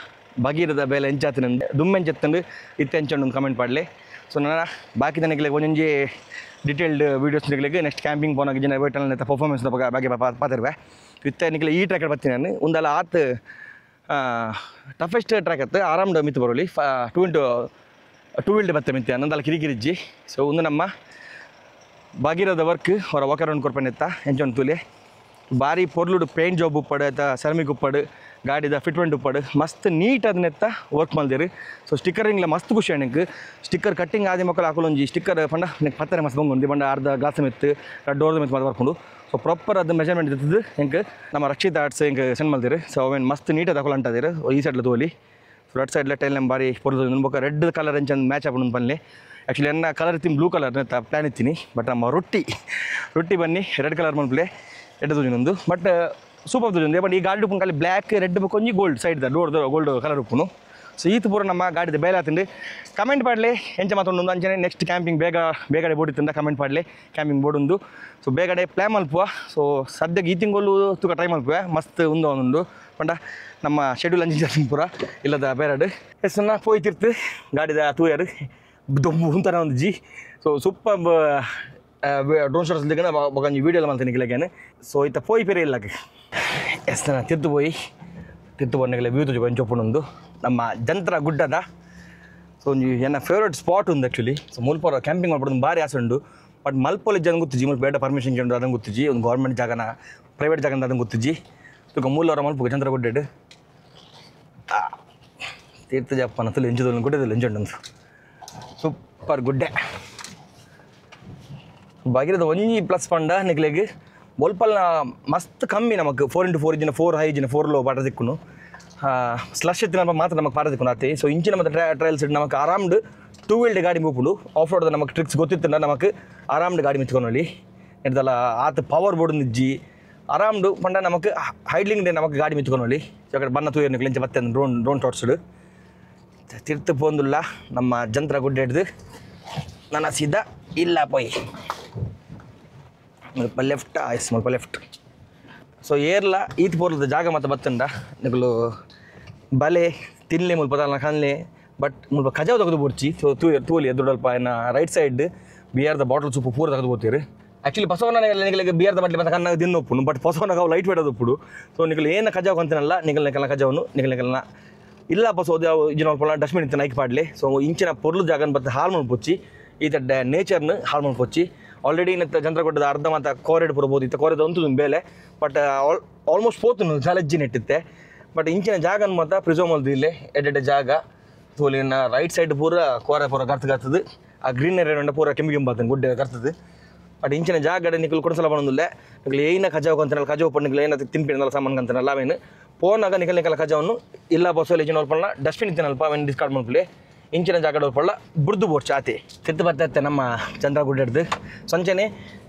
ಭಗೀರದ ಬೇಲೆ ಎಂಚಾತಿನಂದು ದುಮ್ಮೆಂಚೆತ್ತಂಡು ಇತ್ತೆಂಚಂಡು ಒಂದು ಕಮೆಂಟ್ ಪಾಡ್ಲೆ ಸೊ ನಾನು ಬಾಕಿ ನನಗೆ ಒಂದೊಂಜಿ ಡೀಟೇಲ್ಡ್ ವೀಡಿಯೋಸ್ ನಿಗಳಿಗೆ ನೆಕ್ಸ್ಟ್ ಕ್ಯಾಂಪಿಂಗ್ ಪೋನಾಗ ಜನ ವೈಟಲ್ ಪರ್ಫಾರ್ಮೆನ್ಸ್ ಬಗ್ಗೆ ಪಾತಿರುವೆ ಇತ್ತೆ ನಿಖಿಲ ಈ ಟ್ರ್ಯಾಕ್ ಬರ್ತೀನಿ ನಾನು ಒಂದಲ್ಲ ಆತು ಟಫೆಸ್ಟ್ ಟ್ರ್ಯಾಕ್ ಅತ್ತು ಆರಾಮ್ಡ್ ಮಿತ್ತು ಬರೋಲಿ 2 ವೀಲ್ಡ್ ಬತ್ತೆ ಮಿತ್ತೆ ಅನ್ನೊಂದಲ್ಲ ಕಿರಿಕಿರಿಜ್ಜಿ ಸೊ ಒಂದು ನಮ್ಮ ಭಾಗೀರದ ವರ್ಕ್ ಅವರ ವಾಕರ್ ರೌಂಡ್ ಕೊಡ್ಪಣ್ಣೆತ್ತ ಎಂಚೊಂದು ತೂಲೆ ಭಾರಿ ಪೊರ್ಲುಡು ಪೇಂಟ್ ಜಾಬ್ ಉಪ್ಪಡು ಆಯ್ತಾ ಸೆರಮಿಕ್ ಉಪ್ಪಡು ಗಾಡಿದ ಫಿಟ್ಮೆಂಟ್ ಉಪ್ಪಡು ಮಸ್ತ್ ನೀಟ್ ಅದನ್ನೆತ್ತ ವರ್ಕ್ ಮಲ್ದಿರಿ ಸೊ ಸ್ಟಿಕ್ಕರಿಂಗ್ಲ ಮಸ್ತ್ ಖುಷಿ ನನಗೆ ಸ್ಟಿಕ್ಕರ್ ಕಟ್ಟಿಂಗ್ ಆದ ಮಕ್ಕಳು ಹಾಕೊಳ್ಳೊಂಜಿ ಸ್ಟಿಕ್ಕರ್ ಪಂಡ ನೆಕ್ ಪತ್ತರ ಮಸ್ತ್ ಬಂಗೊಂಡು ಬಂಡ ಅರ್ಧ ಗ್ಲಾಸ್ ಮೆತ್ತು ಡೋರ್ದ ಮೆತ್ತು ಬರ್ಕೊಂಡು ಸೊ ಪ್ರಾಪರ್ ಅದು ಮೆಜರ್ಮೆಂಟ್ ಇರ್ತದೆ ಹೆಂಗೆ ನಮ್ಮ ರಕ್ಷಿತ್ ಆರ್ಟ್ಸ್ ಹೆಂಗೆ ಸೆಂಡ್ ಮಲ್ದಿರಿ ಸೊ ಅವೇನು ಮಸ್ತ್ ನೀಟಾಗಿ ತಗೊಳ್ಳಂಟದಿರು ಈ ಸೈಡ್ಲ ತೋಲಿ ಸೊ ರೆಡ್ ಸೈಡ್ಲ ಟೈಲ್ ನಮ್ಮ ಭಾರಿ ಪೊರ್ದು ನನ್ನ ರೆಡ್ ಕಲರ್ ಎಂಚಂದು ಮ್ಯಾಚ್ ಹಾಕೊಂಡು ಬನ್ನಿ ಆ್ಯಕ್ಚುಲಿ ಎನ್ನ ಕಲರ್ ಇತ್ತೀನಿ ಬ್ಲೂ ಕಲರ್ ಪ್ಲ್ಯಾನ್ ಇತ್ತೀನಿ ಬಟ್ ನಮ್ಮ ರೊಟ್ಟಿ ಬನ್ನಿ ರೆಡ್ ಕಲರ್ ಮನ್ಪ್ಲೆ ರೆಡ್ ತುಜಿನೊಂದು ಬಟ್ ಸೂಪರ್ ತುಜಿಂದೆ ಬಟ್ ಈ ಗಾಡಿ ಉಪ್ಪು ಖಾಲಿ ಬ್ಲ್ಯಾಕ್ ರೆಡ್ ಕೊಂಜಿ ಗೋಲ್ಡ್ ಸೈಡ್ ಡೋರ್ದು ಗೋಲ್ಡ್ ಕಲರ್ ಉಪ್ಪುನು ಸೊ ಈತ ಪೂರ ನಮ್ಮ ಗಾಡಿದ ಬೇಲೆ ಆತಂಡು ಕಮೆಂಟ್ ಪಾಡ್ಲೆ ಎಂಚ ಮಾತೊಂದು ಅಂಚನೆ ನೆಕ್ಸ್ಟ್ ಕ್ಯಾಂಪಿಂಗ್ ಬೇಗಡೆ ಬೋರ್ಡ್ ಇತ್ತಂದ ಕಮೆಂಟ್ ಪಾಡ್ಲೆ ಕ್ಯಾಂಪಿಂಗ್ ಬೋರ್ಡ್ ಒಂದು ಸೊ ಬೇಗಡೆ ಪ್ಲ್ಯಾನ್ ಮಲ್ಪುವ ಸೊ ಸದ್ಯಕ್ಕೆ ಈ ತಿಂಗಳು ತೂಕ ಟ್ರೈ ಮಲ್ಪುವೆ ಮಸ್ತ್ ಒಂದು ಪಂಡ ನಮ್ಮ ಶೆಡ್ಯೂಲ್ ಅಂಜಿನ ಪೂರ ಇಲ್ಲದ ಬೇರೆಡು ಎಷ್ಟನ್ನ ಪೋಯ್ತಿರ್ತು ಗಾಡಿದ ತೂಯರು ದೊಂಬು ಅಂತಾರ ಒಂದು ಜಿ ಸೊ ಸೂಪರ್ ಡ್ರೋನ್ ಶಾಟ್ಸ್ ದಿಗನ ಒಂದು ವೀಡಿಯೋ ಎಲ್ಲ ಮಾಡ್ತೀನಿ ಗಿಲಗೇನೆ ಸೊ ಇತ್ತ ಪೋಯ್ ಪೇರೆ ಇಲ್ಲ ಎಷ್ಟನ ತಿರ್ತು ಬಂದಾಗಲೇ ವ್ಯೂ ತುಜು ಬಂಚೊಪ್ಪುನೊಂದು ನಮ್ಮ ಜಂತ್ರ ಗುಡ್ಡದ ಸೊ ಒಂದು ನನ್ನ ಫೇವ್ರೇಟ್ ಸ್ಪಾಟ್ ಒಂದು ಆ್ಯಕ್ಚುಲಿ ಸೊ ಮುಲ್ಪುರ ಕ್ಯಾಂಪಿಂಗ್ ಮಾಡ್ಬಿಡೋದು ಭಾರಿ ಆಸೆ ಉಂಡು ಬಟ್ ಮಲ್ಪಲ್ಲಿ ಜನ ಗೊತ್ತಿಜ್ಜಿ ಮುಲ್ಪ ಬೇಡ ಪರ್ಮಿಷನ್ ಕೇಂದ್ರ ಅದನ್ನು ಗೊತ್ತಿಜ್ಜಿ ಒಂದು ಗೌರ್ಮೆಂಟ್ ಜಾಗನ ಪ್ರೈವೇಟ್ ಜಾಗನ ಅದನ್ನು ಗೊತ್ತಿಜ್ಜಿ ಈಗ ಮೂಲವರ ಮಲ್ಪು ಜಂತ್ರ ಗುಡ್ಡೆಡ್ ತೀರ್ಥ ಜಪ್ಪ ನತ್ತಲು ಎಂಜುದನ್ನು ಗುಡ್ಡದಲ್ಲಿ ಎಂಜುಂಡು ಸೂಪರ್ ಗುಡ್ಡೆ ಭಾಗೀರದ ಒಂಜಿ ಪ್ಲಸ್ ಪಂಡ ನಿಕ್ಲೆಗ್ ಮುಲ್ಪಲ್ನ ಮಸ್ತ್ ಕಮ್ಮಿ ನಮಗೆ 4x4 ಇಜ್ಜಿನ 4 ಹೈ ಇಜ್ಜಿನ 4 ಲೋ ಪಾಠ ದಿಕ್ಕುನು ಸ್ಲಶ್ ಎತ್ತಿನ ಮಾತ್ರ ನಮಗೆ ಪಾಠ ದಿಕ್ಕುನು ಆತಿ ಸೊ ಇಂಚಿನ ಮತ್ತು ಟ್ರಯಲ್ಸ್ ನಮಗೆ ಆರಾಮ್ಡ್ 2 ವೀಲ್ಡ್ ಗಾಡಿ ಮುಪ್ಪುಡು ಆಫ್ ರೋಡ್ ನಮಗೆ ಟ್ರಿಕ್ಸ್ ಗೊತ್ತಿತ್ತಂಡ ನಮಗೆ ಆರಾಮ್ಡ್ ಗಾಡಿ ಮಿತ್ಕೊಂಡಲ್ಲಿ ಇಡ್ದಲ್ಲ ಆತ ಪವರ್ ಬೋರ್ಡ್ ನಿಜ್ಜಿ ಆರಾಮ್ಡು ಪಂಡ ನಮಗೆ ಹೈಡ್ಲಿಂಗ್ ಡೇ ನಮಗೆ ಗಾಡಿ ಮಿತ್ಕೊಂಡಲ್ಲಿ ಸೊ ಅಕಡೆ ಬನ್ನ ತೂಯರ್ ನಿಕ್ಲೆಂಚ ಮತ್ತೆ ಡ್ರೋನ್ ಶಾಟ್ಸ್ಡು ತಿರ್ತು ಪೋಂದುಲ್ಲ ನಮ್ಮ ಜಂತ್ರ ಗುಡ್ಡೆ ಹಿಡ್ದು ನನ್ನ ಸೀದಾ ಇಲ್ಲ ಪೋಯ್ ಮುಲ್ಪ ಲೆಫ್ಟ್ ಸೊ ಏರ್ಲ ಈತ್ ಪೋರ್ಲದ ಜಾಗ ಮತ್ತು ಬತ್ತಂಡ ನಿಗಳು ಬಲೆ ತಿನ್ಲೆ ಮುಲ್ಪ ತಲ ಕನ್ಲೆ ಬಟ್ ಮುಲ್ಪ ಕಜಾವ್ ತೆಗೆದು ಬೋಡ್ಚಿ ಸೊ ತೂಲಿ ಎದುರಲ್ಪ ಇನ್ನು ರೈಟ್ ಸೈಡ್ ಬಿಯರ್ದ ಬಾಟಲ್ ಸೂಪು ಪೂರ ತೆಗೆದು ಬೋತೀರಿ ಆ್ಯಕ್ಚುಲಿ ಬಸವನಿಗೆ ಬಿಯರ್ದ ಬಾಟ್ಲಿ ಬಂದ ಕಣ್ಣಾಗ ತಿನ್ನೊಪ್ಪುನು ಬಟ್ ಬಸವನಾಗ ಲೈಟ್ ವೇಟ್ ಅದೊಪ್ಪುಡು ಸೊ ನಿಗಲು ಏನು ಕಜಾವ್ ಅಂತೀನಲ್ಲ ನಿಗಲ್ನೆಲ್ಲ ಕಜಾವನು ನಿಗಲ್ನೆಲ್ಲ ಇಲ್ಲ ಬಸ್ ಓದಿ ಇಜಿನ ಡಸ್ಟ್ಬಿನ್ ಇತ್ತು ನೈಕ್ ಪಾಡ್ಲಿ ಸೊ ಇಂಚಿನ ಪೊರ್ಲು ಜಾಗನ ಬತ್ತ ಹಾಳು ಮಾಡ್ಪೊಚ್ಚಿ ಈತ ನೇಚರ್ನ ಹಾಳು ಮಾಡ್ಪೊಚ್ಚಿ ಆಲ್ರೆಡಿ ಇನ್ನತ್ತ ಜನರಗೊಡ್ಡದ ಅರ್ಧ ಮಾತ ಕೋರೆಡ್ ಪುರಬೋದು ಇತ್ತ ಕೋರೆದ ಒಂದು ಬೇಲೆ ಬಟ್ ಆಲ್ಮೋಸ್ಟ್ ಪೋತುನು ಚಾಲೆಂಜಿ ನೆಟ್ಟಿತ್ತೆ ಬಟ್ ಇಂಚಿನ ಜಾಗನ ಮಾತ ಪ್ರಿಸರ್ವ್ ಮಾಡ್ದು ಇಲ್ಲೇ ಎಡ್ಡೆ ಜಾಗ ತೋಲಿನ ರೈಟ್ ಸೈಡ್ ಪೂರ ಕೋರೆ ಪೂರ ಗರ್ತದು ಆ ಗ್ರೀನರಿ ಪೂರ ಕೆಂಬಾತನು ಗುಡ್ಡೆ ಗರ್ತದು ಬಟ್ ಇಂಚಿನ ಜಾಗ ನಿಕಲು ಕೊಡಿಸಲ ಬಂದಿಲ್ಲ ನಿಕಲು ಏನ ಕಜಾವ್ ಅಂತಾನಲ್ಲ ಕಜಾವ್ ಪಟ್ಟು ನಿಕಲು ಏನ ತಿನ್ಪಿನಲ್ಲ ಸಾಮಾನು ಅಂತಾನಲ್ಲ ಅವೇನು ಫೋನಾಗ ನಿಕಲ್ ಕಜಾವನ್ನು ಇಲ್ಲ ಬಸ್ಸಲ್ಲಿ ಇಜಿನ ಒಲ್ಪಲ್ಲ ಡಸ್ಟ್ಬಿನ್ ಇತ್ತೇನಲ್ಪ ಅವೇನು ಡಿಸ್ಕಾರ್ಡ್ ಮಾಡ್ಕೊಳ್ಳಿ ಇಂಚಿನ ಜಾಗ ಒಲ್ಪಲ್ಲ ಬುಡ್ದು ಬೋರ್ ಚಾತಿ ತಿರ್ತು ಬರ್ತೈತೆ ನಮ್ಮ ಚಂದ್ರಗುಡ್ಡದ್ದು ಸಂಚೆನೆ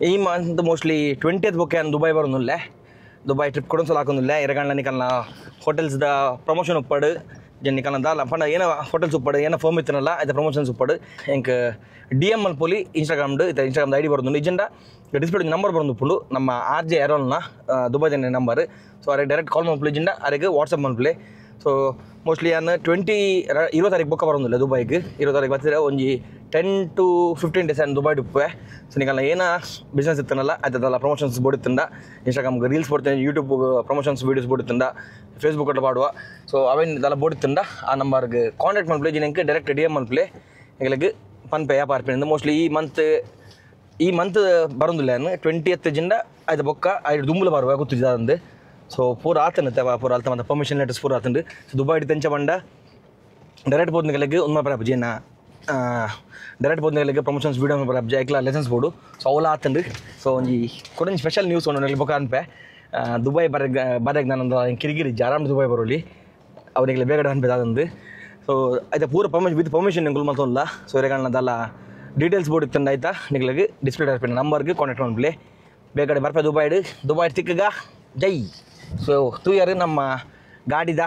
ಈ ಮಂತ್ ಮೋಸ್ಟ್ಲಿ 20th ಬೊಕ್ಕೆ ದುಬೈ ಬರೋದಿಲ್ಲ ದುಬೈ ಟ್ರಿಪ್ ಕೊಡೋನ್ಸಲ ಹಾಕೋದಿಲ್ಲ ಎರಗಣ್ಣ ನಿಕಲ್ನ ಹೋಟೆಲ್ಸ್ದ ಪ್ರಮೋಷನ್ ಉಪ್ಪಾಡು ನಿಕಲ್ನ ದಾಲ ಪಂಡ ಏನೋ ಹೋಟೆಲ್ಸ್ ಉಪ್ಪಾಡು ಏನೋ ಫರ್ಮ್ ಇತ್ತನಲ್ಲ ಅದು ಪ್ರಮೋಷನ್ಸ್ ಉಪ್ಪಾಡು ಹೆಂಗೆ DM ಅಲ್ಲಿ ಪೋಲಿ ಇನ್ಸ್ಟಾಗ್ರಾಮ್ದು ಇದು ಇನ್ಸ್ಟಾಗ್ರಾಮ್ದು ID ಬರೋದು ನಿಜಂಡ ಡಿಸ್ಪ್ಲೇ ನಂಬರ್ ಬರೋದು ಉಪ್ಪುಂಡು ನಮ್ಮ RJ ಎರೋಲ್ನ ದುಬೈ ಜನ ನಂಬರ್ ಸೊ ಅವ್ರಿಗೆ ಡೈರೆಕ್ಟ್ ಕಾಲ್ ಮಾಡ್ಲಿ ಜಿಂಡ ಅವ್ರಿಗೆ ವಾಟ್ಸಪ್ ಮಾಡ್ಲಿ ಸೊ ಮೋಸ್ಟ್ಲಿ ನಾನು 20 ತಾರೀಕು ಬೊಕ್ಕ ಬರೋದಿಲ್ಲ ದುಬೈಗೆ 20 ತಾರೀಕು ಬರ್ತಿದ್ರೆ ಒಂದು 10 to 15 days ನಾನು ದುಬೈ ಉಪ್ಪೆ ಸೊ ನಿಕಲ್ನ ಏನ ಬಿಸ್ನೆಸ್ ಇತ್ತನಲ್ಲ ಅದಲ್ಲ ಪ್ರಮೋಷನ್ಸ್ ಬೋಡಿತ್ತಂಡ ಇನ್ಸ್ಟಾಗ್ರಾಮ್ಗೆ ರೀಲ್ಸ್ ಬೋಡ್ತೀನಿ ಯೂಟ್ಯೂಬ್ ಪ್ರಮೋಷನ್ಸ್ ವೀಡಿಯೋಸ್ ಬೋಡಿತ್ತಂಡ ಫೇಸ್ಬುಕ್ ಅಟ್ಟ ಮಾಡುವ ಸೊ ಅವೇನು ಇದೆಲ್ಲ ಬೋಡಿತ್ತಂಡ ಆ ನಂಬರ್ಗೆ ಕಾಂಟ್ಯಾಕ್ಟ್ ಮಾಡ್ಲಿ ಜಿನಕ್ಕೆ ಡೈರೆಕ್ಟ್ DM ಮಾಡ್ಲಿ ಎಗಳಿಗೆ ಪನ್ಪೆ ವ್ಯಾಪಾರ ಪೇನಿಂದ ಮೋಸ್ಟ್ಲಿ ಈ ಮಂತ್ ಬರೋದಿಲ್ಲ ನಾನು 20th ಜಿಂದ ಅದು ಬೊಕ್ಕ ಐದು ದುಂಬುಲು ಬರುವ ಗೊತ್ತಿದ್ದ ಅಂದು ಸೊ ಪೂರ ಆತನತ್ತೆ ಪೂರ ಆತ ಮತ್ತು ಪರ್ಮಿಷನ್ ಲೆಟರ್ಸ್ ಪೂರ ಆತಂಡು ಸೊ ದುಬೈ ತೆಂಚ ಬಂಡ ಡೈರೆಕ್ಟ್ ಬೋದ್ನಿಗಳಿಗೆ ಉನ್ಮ ಬರ ಅಬ್ಜಿ ಡೈರೆಕ್ಟ್ ಬೋದ್ನಿಗಳಿಗೆ ಪ್ರಮೋಷನ್ಸ್ ವೀಡಿಯೋ ಬರ ಅಬ್ಜಿ ಐಕ್ಲ ಲೈಸೆನ್ಸ್ ಬೋರ್ಡು ಸೊ ಅವಲ ಆತಂಡು ಸೊ ಒಂಜಿ ಕೊಡೊಂದು ಸ್ಪೆಷಲ್ ನ್ಯೂಸ್ ಒಂದು ಬೊಕ್ಕ ಅನ್ಪೆ ದುಬೈ ಬರೆಗೆ ನಾನು ಕಿರಿಗಿರಿ ಆರಾಮ್ ದುಬೈ ಬರೋಲಿ ಅವನಿಗೆ ಬೇಗ ಅನ್ಪೆ ಅದಂದು ಸೊ ಆಯ್ತಾ ಪೂರ ವಿತ್ ಪರ್ಮಿಷನ್ ನಿಂಗೆ ಮತ್ತೊಂದಿಲ್ಲ ಸೊ ಇರಗಣ್ಣದಲ್ಲ ಡೀಟೇಲ್ಸ್ ಬೋರ್ಡ್ ಇತ್ತಂಡು ಆಯ್ತಾ ನಿಗಳಿಗೆ ಡಿಸ್ಪ್ಲೇ ಟರ್ಪಿನ ನಂಬರ್ಗೆ ಕಾಂಟ್ಯಾಕ್ಟ್ ಮಾಡ್ಲಿ ಬೇಗಡೆ ಬರ್ಪೆ ದುಬೈ ತಿಕ್ಕಗ ಜೈ ಸೊ ತೂಯರು ನಮ್ಮ ಗಾಡಿದ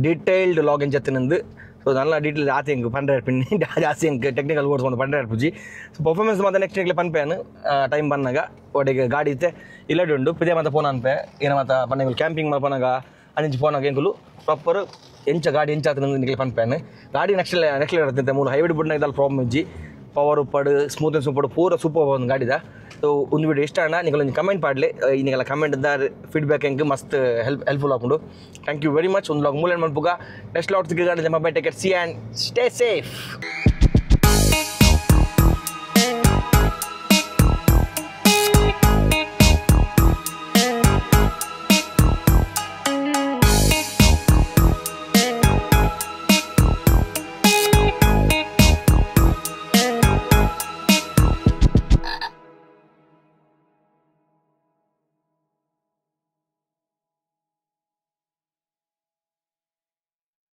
ಡೀಟೇಲ್ಡ್ ಲಾಗಿನ್ ಜೊತೆನಿಂದು ಸೊ നല്ല ಡೀಟೇಲ್ ಆತಿ ಹೆಂಗೆ ಪಂಡ್ರೆ ಪಿನ್ನಿ ಜಾಸ್ತಿ ಹೆಂಗೆ ಟೆಕ್ನಿಕಲ್ ಓಡಿಸ್ಕೊಂಡು ಪಂಡ್ರೆ ಪೂಜಿ ಸೊ ಪರ್ಫಾರ್ಮೆನ್ಸ್ ಮಾತ್ರ ನೆಕ್ಸ್ಟ್ ನೆಕ್ಲೆ ಪನ್ಪೇನು ಟೈಮ್ ಬಂದಾಗ ಒಡೆಗೆ ಗಾಡಿ ಇತ್ತೆ ಇಲ್ಲಡೆ ಉಂಡು ಪಿದೇ ಮಾತ ಫೋನ್ ಅನ್ಪೆ ಏನೋ ಮಾತ ಪನ್ನಗಳು ಕ್ಯಾಂಪಿಂಗ್ ಮಾಡ್ಪನಾಗ ಅನಿಂಚು ಫೋನಾಗ ಹೆಂಗಲು ಪ್ರಾಪರ್ ಎಂಚ ಗಾಡಿ ಎಂಚಾತ ನಿಮಗೆ ಪನ್ಪೇನು ಗಾಡಿ ನೆಕ್ಸ್ಟ್ ಇರುತ್ತೆ ಮೂರು ಹೈಬ್ರಿಡ್ ಬಿಡ್ನಾಗ ಇದಲ್ಲ ಪ್ರಾಬ್ಲಮ್ ಇಜ್ಜಿ ಪವರ್ ಉಪ್ಪಡು ಸ್ಮೂತ್ನೆಸ್ ಉಪ್ಪಡು ಪೂರ ಸೂಪರ್ ಒಂದು ಗಾಡಿದ ಸೊ ಒಂದು ವಿಡಿಯೋ ಇಷ್ಟ ಅಣ್ಣ ನಿങ്ങളೊಂದು ಕಮೆಂಟ್ ಮಾಡಲಿ ನಿಗೆಲ್ಲ ಕಮೆಂಟ್ದ ಫೀಡ್ಬ್ಯಾಕ್ ಹೆಂಗೆ ಮಸ್ತ್ ಹೆಲ್ಪ್ಫುಲ್ ಹಾಕೊಂಡು ಥ್ಯಾಂಕ್ ಯು ವೆರಿ ಮಚ್ ಒಂದು ಲಾಗ್ ಮೂಲೆಂಡ್ ಮಾಡ್ಬೋಗ ನೆಕ್ಸ್ಟ್ ಲಾಗ್ ಸಿಗ ಗಾಡಿ ಜಮ bye take care C and stay safe